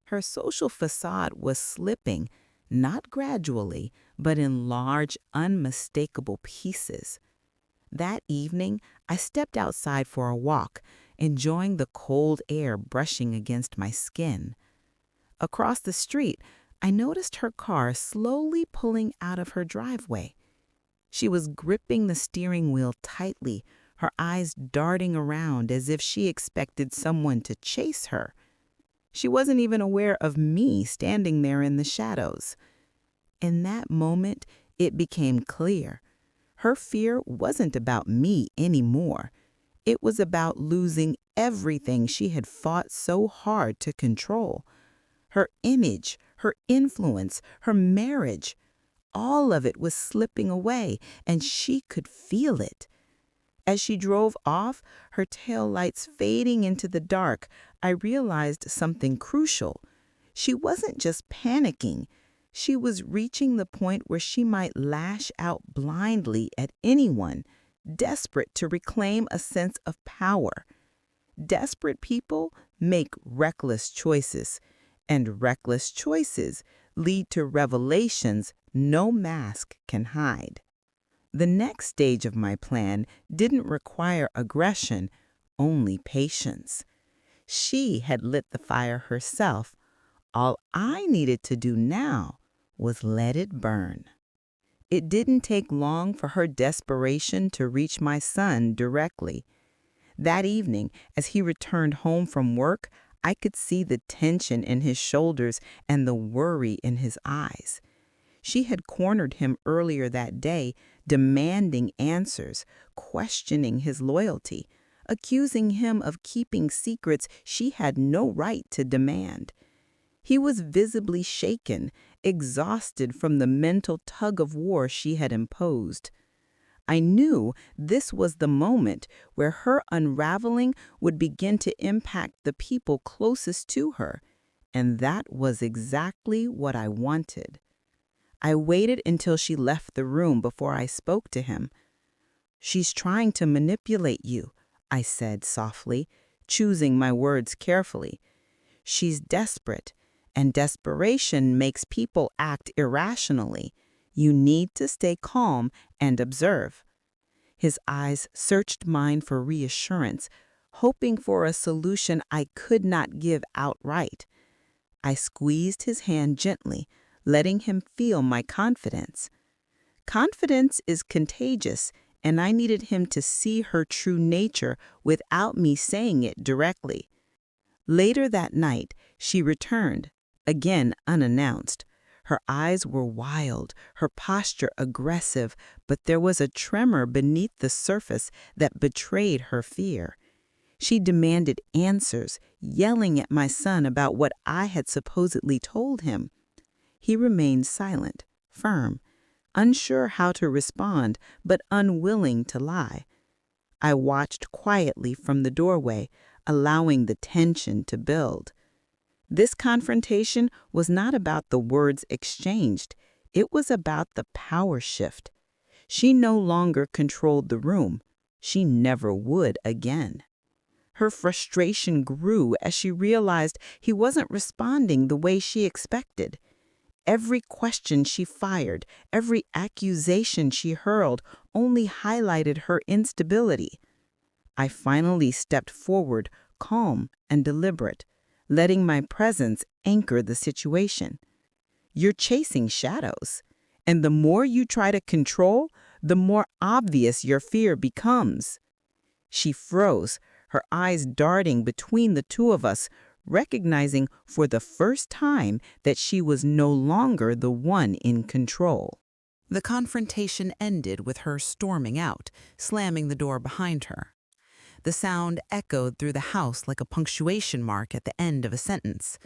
Her social facade was slipping, not gradually, but in large, unmistakable pieces. That evening, I stepped outside for a walk, enjoying the cold air brushing against my skin. Across the street, I noticed her car slowly pulling out of her driveway. She was gripping the steering wheel tightly, her eyes darting around as if she expected someone to chase her. She wasn't even aware of me standing there in the shadows. In that moment, it became clear. Her fear wasn't about me anymore. It was about losing everything she had fought so hard to control. Her image, her influence, her marriage. All of it was slipping away, and she could feel it. As she drove off, her taillights fading into the dark, I realized something crucial. She wasn't just panicking. She was reaching the point where she might lash out blindly at anyone, desperate to reclaim a sense of power. Desperate people make reckless choices, and reckless choices lead to revelations no mask can hide. The next stage of my plan didn't require aggression, only patience. She had lit the fire herself. All I needed to do now was let it burn. It didn't take long for her desperation to reach my son directly. That evening, as he returned home from work, I could see the tension in his shoulders and the worry in his eyes. She had cornered him earlier that day, demanding answers, questioning his loyalty, accusing him of keeping secrets she had no right to demand. He was visibly shaken, exhausted from the mental tug-of-war she had imposed. I knew this was the moment where her unraveling would begin to impact the people closest to her, and that was exactly what I wanted. I waited until she left the room before I spoke to him. "She's trying to manipulate you," I said softly, choosing my words carefully. "She's desperate, and desperation makes people act irrationally. You need to stay calm and observe." His eyes searched mine for reassurance, hoping for a solution I could not give outright. I squeezed his hand gently, letting him feel my confidence. Confidence is contagious, and I needed him to see her true nature without me saying it directly. Later that night, she returned, again unannounced. Her eyes were wild, her posture aggressive, but there was a tremor beneath the surface that betrayed her fear. She demanded answers, yelling at my son about what I had supposedly told him. He remained silent, firm, unsure how to respond, but unwilling to lie. I watched quietly from the doorway, allowing the tension to build. This confrontation was not about the words exchanged. It was about the power shift. She no longer controlled the room. She never would again. Her frustration grew as she realized he wasn't responding the way she expected. Every question she fired, every accusation she hurled only highlighted her instability. I finally stepped forward, calm and deliberate, letting my presence anchor the situation. "You're chasing shadows, and the more you try to control, the more obvious your fear becomes. She froze, her eyes darting between the two of us, recognizing for the first time that she was no longer the one in control. The confrontation ended with her storming out, slamming the door behind her. The sound echoed through the house like a punctuation mark at the end of a sentence.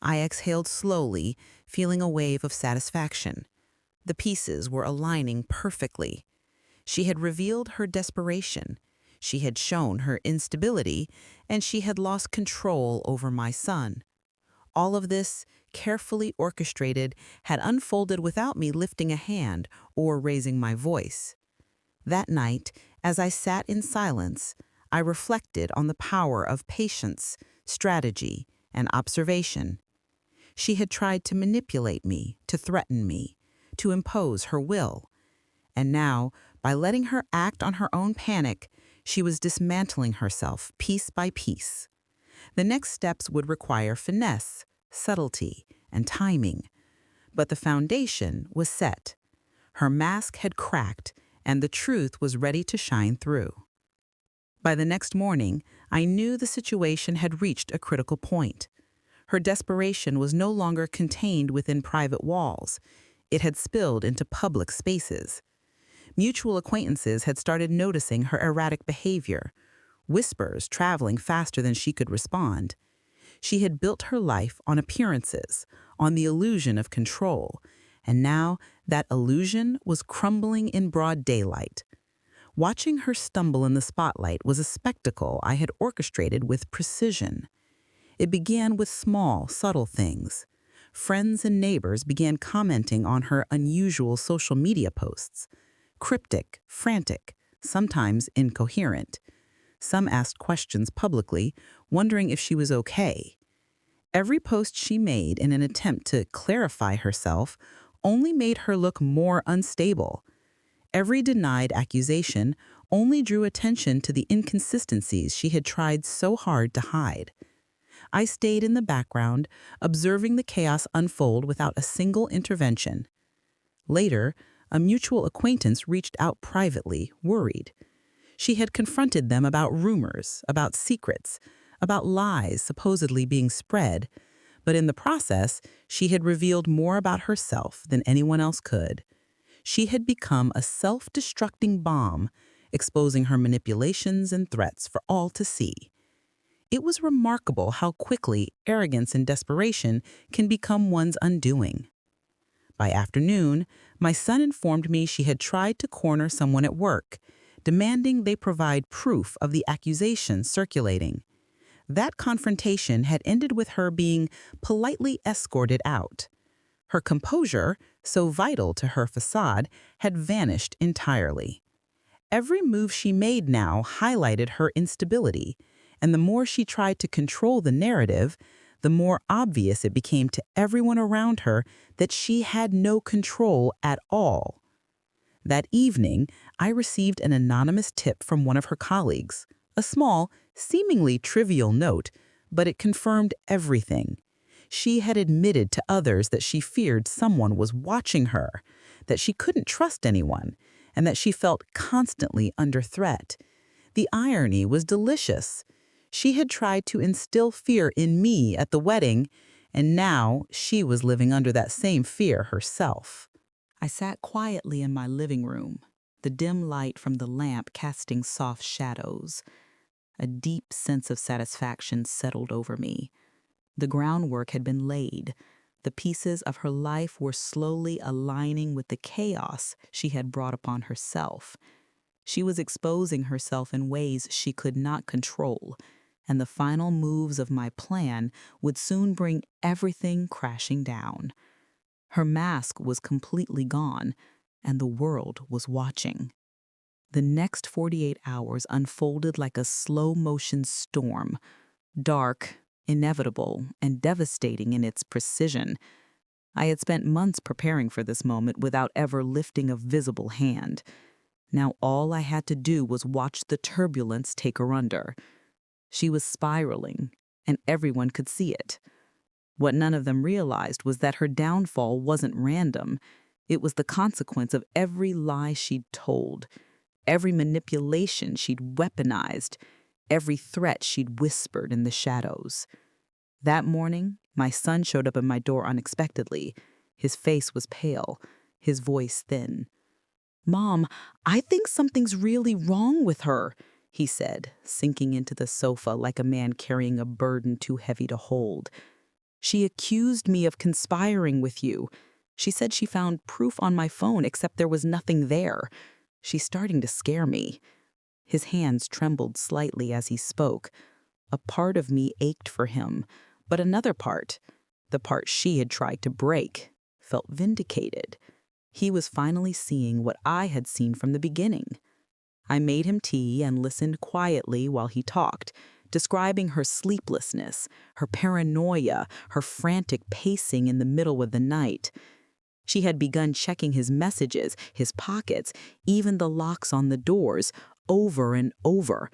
I exhaled slowly, feeling a wave of satisfaction. The pieces were aligning perfectly. She had revealed her desperation. She had shown her instability, and she had lost control over my son. All of this, carefully orchestrated, had unfolded without me lifting a hand or raising my voice. That night, as I sat in silence, I reflected on the power of patience, strategy, and observation. She had tried to manipulate me, to threaten me, to impose her will. And now, by letting her act on her own panic, she was dismantling herself piece by piece. The next steps would require finesse, subtlety, and timing. But the foundation was set. Her mask had cracked, and the truth was ready to shine through. By the next morning, I knew the situation had reached a critical point. Her desperation was no longer contained within private walls. It had spilled into public spaces. Mutual acquaintances had started noticing her erratic behavior, whispers traveling faster than she could respond. She had built her life on appearances, on the illusion of control, and now that illusion was crumbling in broad daylight. Watching her stumble in the spotlight was a spectacle I had orchestrated with precision. It began with small, subtle things. Friends and neighbors began commenting on her unusual social media posts. Cryptic, frantic, sometimes incoherent. Some asked questions publicly, wondering if she was okay. Every post she made in an attempt to clarify herself only made her look more unstable. Every denied accusation only drew attention to the inconsistencies she had tried so hard to hide. I stayed in the background, observing the chaos unfold without a single intervention. Later, a mutual acquaintance reached out privately, worried. She had confronted them about rumors, about secrets, about lies supposedly being spread, but in the process, she had revealed more about herself than anyone else could. She had become a self-destructing bomb, exposing her manipulations and threats for all to see. It was remarkable how quickly arrogance and desperation can become one's undoing. By afternoon, my son informed me she had tried to corner someone at work, demanding they provide proof of the accusations circulating. That confrontation had ended with her being politely escorted out. Her composure, so vital to her facade, had vanished entirely. Every move she made now highlighted her instability, and the more she tried to control the narrative, the more obvious it became to everyone around her that she had no control at all. That evening, I received an anonymous tip from one of her colleagues, a small, seemingly trivial note, but it confirmed everything. She had admitted to others that she feared someone was watching her, that she couldn't trust anyone, and that she felt constantly under threat. The irony was delicious. She had tried to instill fear in me at the wedding, and now she was living under that same fear herself. I sat quietly in my living room, the dim light from the lamp casting soft shadows. A deep sense of satisfaction settled over me. The groundwork had been laid. The pieces of her life were slowly aligning with the chaos she had brought upon herself. She was exposing herself in ways she could not control, and the final moves of my plan would soon bring everything crashing down. Her mask was completely gone, and the world was watching. The next 48 hours unfolded like a slow-motion storm, dark, inevitable, and devastating in its precision. I had spent months preparing for this moment without ever lifting a visible hand. Now all I had to do was watch the turbulence take her under. She was spiraling, and everyone could see it. What none of them realized was that her downfall wasn't random. It was the consequence of every lie she'd told, every manipulation she'd weaponized, every threat she'd whispered in the shadows. That morning, my son showed up at my door unexpectedly. His face was pale, his voice thin. "Mom, I think something's really wrong with her," he said, sinking into the sofa like a man carrying a burden too heavy to hold. "She accused me of conspiring with you. She said she found proof on my phone, except there was nothing there. She's starting to scare me." His hands trembled slightly as he spoke. A part of me ached for him, but another part, the part she had tried to break, felt vindicated. He was finally seeing what I had seen from the beginning. I made him tea and listened quietly while he talked, describing her sleeplessness, her paranoia, her frantic pacing in the middle of the night. She had begun checking his messages, his pockets, even the locks on the doors, over and over.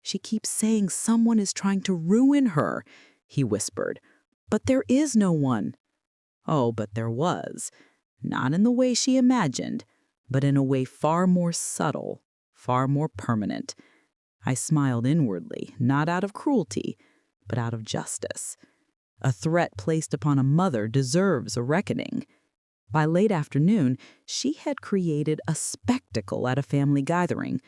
"She keeps saying someone is trying to ruin her," he whispered. "But there is no one." Oh, but there was. Not in the way she imagined, but in a way far more subtle, far more permanent. I smiled inwardly, not out of cruelty, but out of justice. A threat placed upon a mother deserves a reckoning. By late afternoon, she had created a spectacle at a family gathering.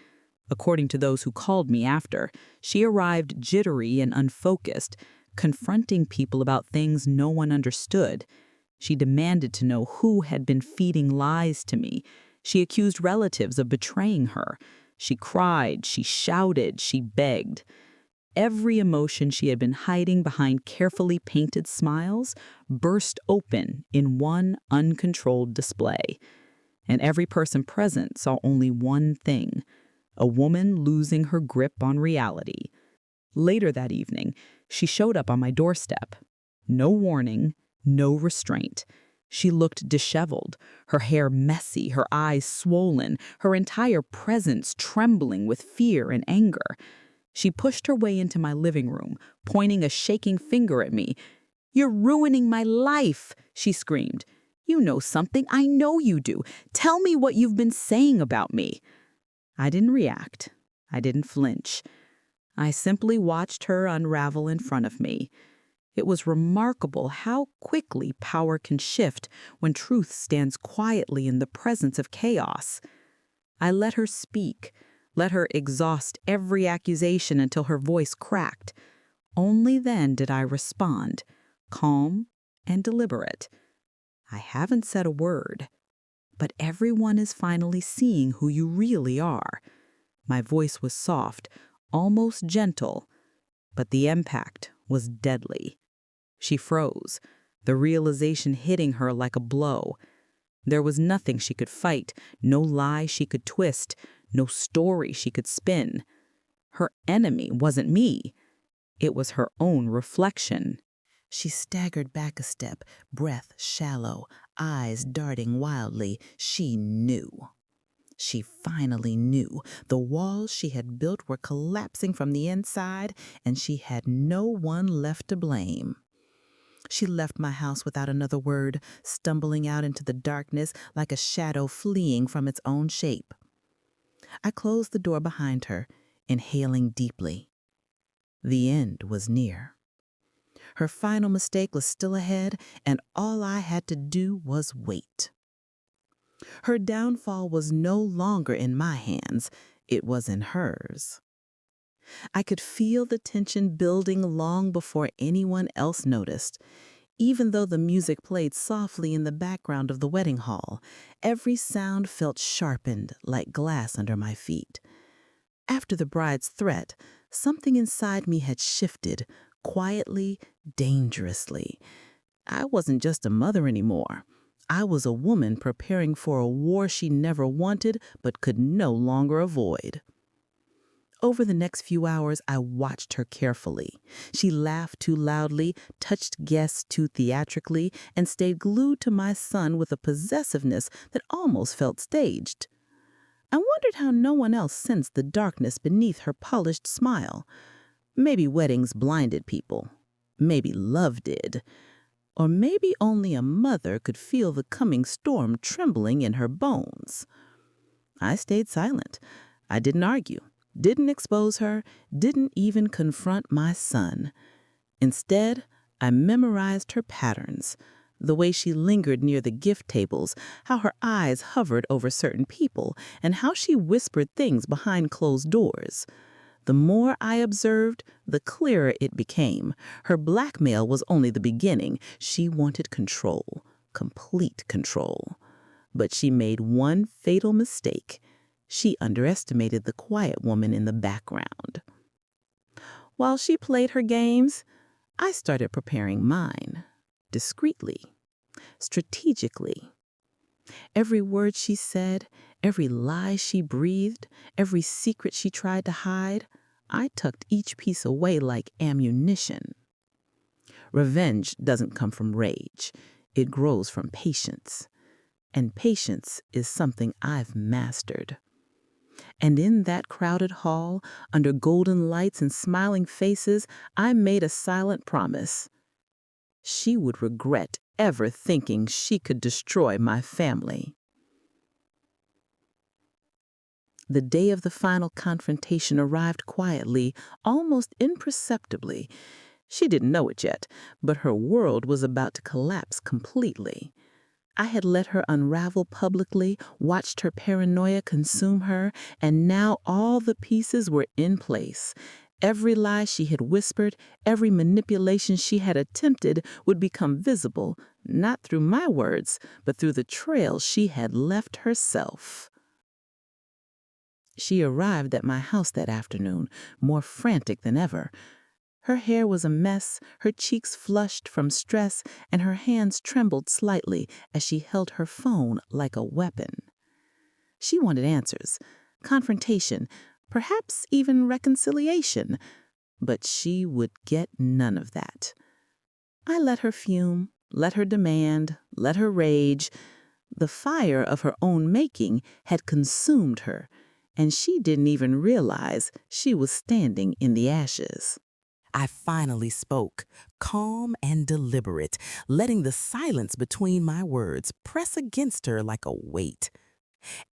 According to those who called me after, she arrived jittery and unfocused, confronting people about things no one understood. She demanded to know who had been feeding lies to me. She accused relatives of betraying her. She cried, she shouted, she begged. Every emotion she had been hiding behind carefully painted smiles burst open in one uncontrolled display. And every person present saw only one thing: a woman losing her grip on reality. Later that evening, she showed up on my doorstep. No warning, no restraint. She looked disheveled, her hair messy, her eyes swollen, her entire presence trembling with fear and anger. She pushed her way into my living room, pointing a shaking finger at me. "You're ruining my life," she screamed. "You know something. I know you do. Tell me what you've been saying about me." I didn't react. I didn't flinch. I simply watched her unravel in front of me. It was remarkable how quickly power can shift when truth stands quietly in the presence of chaos. I let her speak, let her exhaust every accusation until her voice cracked. Only then did I respond, calm and deliberate. "I haven't said a word, but everyone is finally seeing who you really are." My voice was soft, almost gentle, but the impact was deadly. She froze, the realization hitting her like a blow. There was nothing she could fight, no lie she could twist, no story she could spin. Her enemy wasn't me. It was her own reflection. She staggered back a step, breath shallow, eyes darting wildly. She knew. She finally knew. The walls she had built were collapsing from the inside, and she had no one left to blame. She left my house without another word, stumbling out into the darkness like a shadow fleeing from its own shape. I closed the door behind her, inhaling deeply. The end was near. Her final mistake was still ahead, and all I had to do was wait. Her downfall was no longer in my hands, it was in hers. I could feel the tension building long before anyone else noticed. Even though the music played softly in the background of the wedding hall, every sound felt sharpened like glass under my feet. After the bride's threat, something inside me had shifted, quietly, dangerously. I wasn't just a mother anymore. I was a woman preparing for a war she never wanted but could no longer avoid. Over the next few hours, I watched her carefully. She laughed too loudly, touched guests too theatrically, and stayed glued to my son with a possessiveness that almost felt staged. I wondered how no one else sensed the darkness beneath her polished smile. Maybe weddings blinded people. Maybe love did. Or maybe only a mother could feel the coming storm trembling in her bones. I stayed silent. I didn't argue, didn't expose her, didn't even confront my son. Instead, I memorized her patterns, the way she lingered near the gift tables, how her eyes hovered over certain people, and how she whispered things behind closed doors. The more I observed, the clearer it became. Her blackmail was only the beginning. She wanted control, complete control. But she made one fatal mistake. She underestimated the quiet woman in the background. While she played her games, I started preparing mine, discreetly, strategically. Every word she said, every lie she breathed, every secret she tried to hide, I tucked each piece away like ammunition. Revenge doesn't come from rage. It grows from patience. And patience is something I've mastered. And in that crowded hall, under golden lights and smiling faces, I made a silent promise. She would regret ever thinking she could destroy my family. The day of the final confrontation arrived quietly, almost imperceptibly. She didn't know it yet, but her world was about to collapse completely. I had let her unravel publicly, watched her paranoia consume her, and now all the pieces were in place. Every lie she had whispered, every manipulation she had attempted would become visible, not through my words, but through the trail she had left herself. She arrived at my house that afternoon, more frantic than ever. Her hair was a mess, her cheeks flushed from stress, and her hands trembled slightly as she held her phone like a weapon. She wanted answers, confrontation, perhaps even reconciliation, but she would get none of that. I let her fume, let her demand, let her rage. The fire of her own making had consumed her, and she didn't even realize she was standing in the ashes. I finally spoke, calm and deliberate, letting the silence between my words press against her like a weight.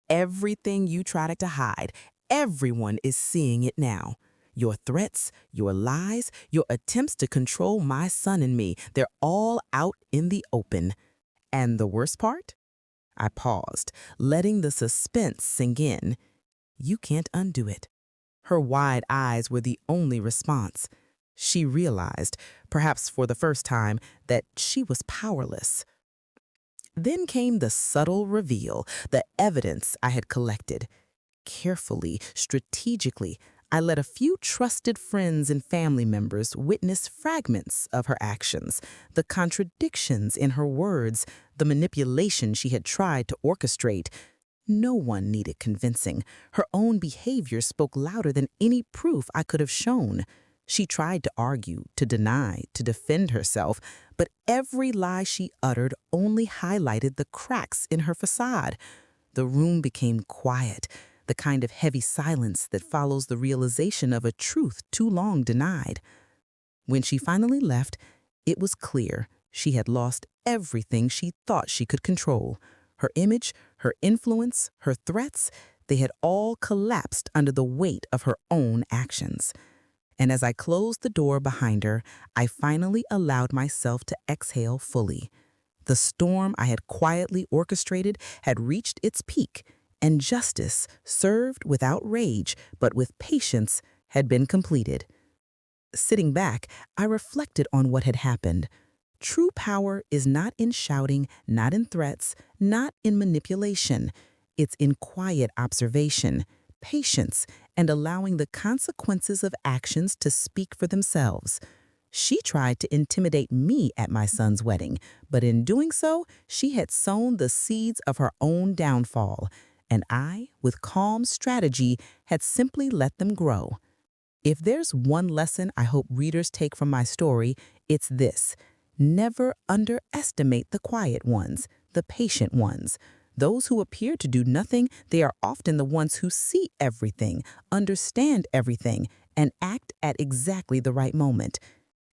Everything you tried to hide, everyone is seeing it now. Your threats, your lies, your attempts to control my son and me, they're all out in the open. And the worst part? I paused, letting the suspense sink in. You can't undo it. Her wide eyes were the only response. She realized, perhaps for the first time, that she was powerless. Then came the subtle reveal, the evidence I had collected. Carefully, strategically, I let a few trusted friends and family members witness fragments of her actions, the contradictions in her words, the manipulation she had tried to orchestrate. No one needed convincing. Her own behavior spoke louder than any proof I could have shown. She tried to argue, to deny, to defend herself, but every lie she uttered only highlighted the cracks in her facade. The room became quiet, the kind of heavy silence that follows the realization of a truth too long denied. When she finally left, it was clear she had lost everything she thought she could control. Her image, her influence, her threats, they had all collapsed under the weight of her own actions. And as I closed the door behind her, I finally allowed myself to exhale fully. The storm I had quietly orchestrated had reached its peak, and justice, served without rage but with patience, had been completed. Sitting back, I reflected on what had happened. True power is not in shouting, not in threats, not in manipulation. It's in quiet observation, patience, and allowing the consequences of actions to speak for themselves. She tried to intimidate me at my son's wedding, but in doing so, she had sown the seeds of her own downfall, and I, with calm strategy, had simply let them grow. If there's one lesson I hope readers take from my story, it's this: never underestimate the quiet ones, the patient ones. Those who appear to do nothing, they are often the ones who see everything, understand everything, and act at exactly the right moment.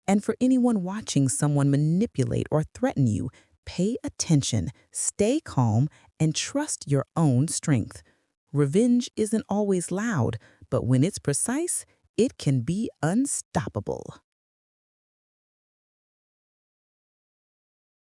And for anyone watching someone manipulate or threaten you, pay attention, stay calm, and trust your own strength. Revenge isn't always loud, but when it's precise, it can be unstoppable.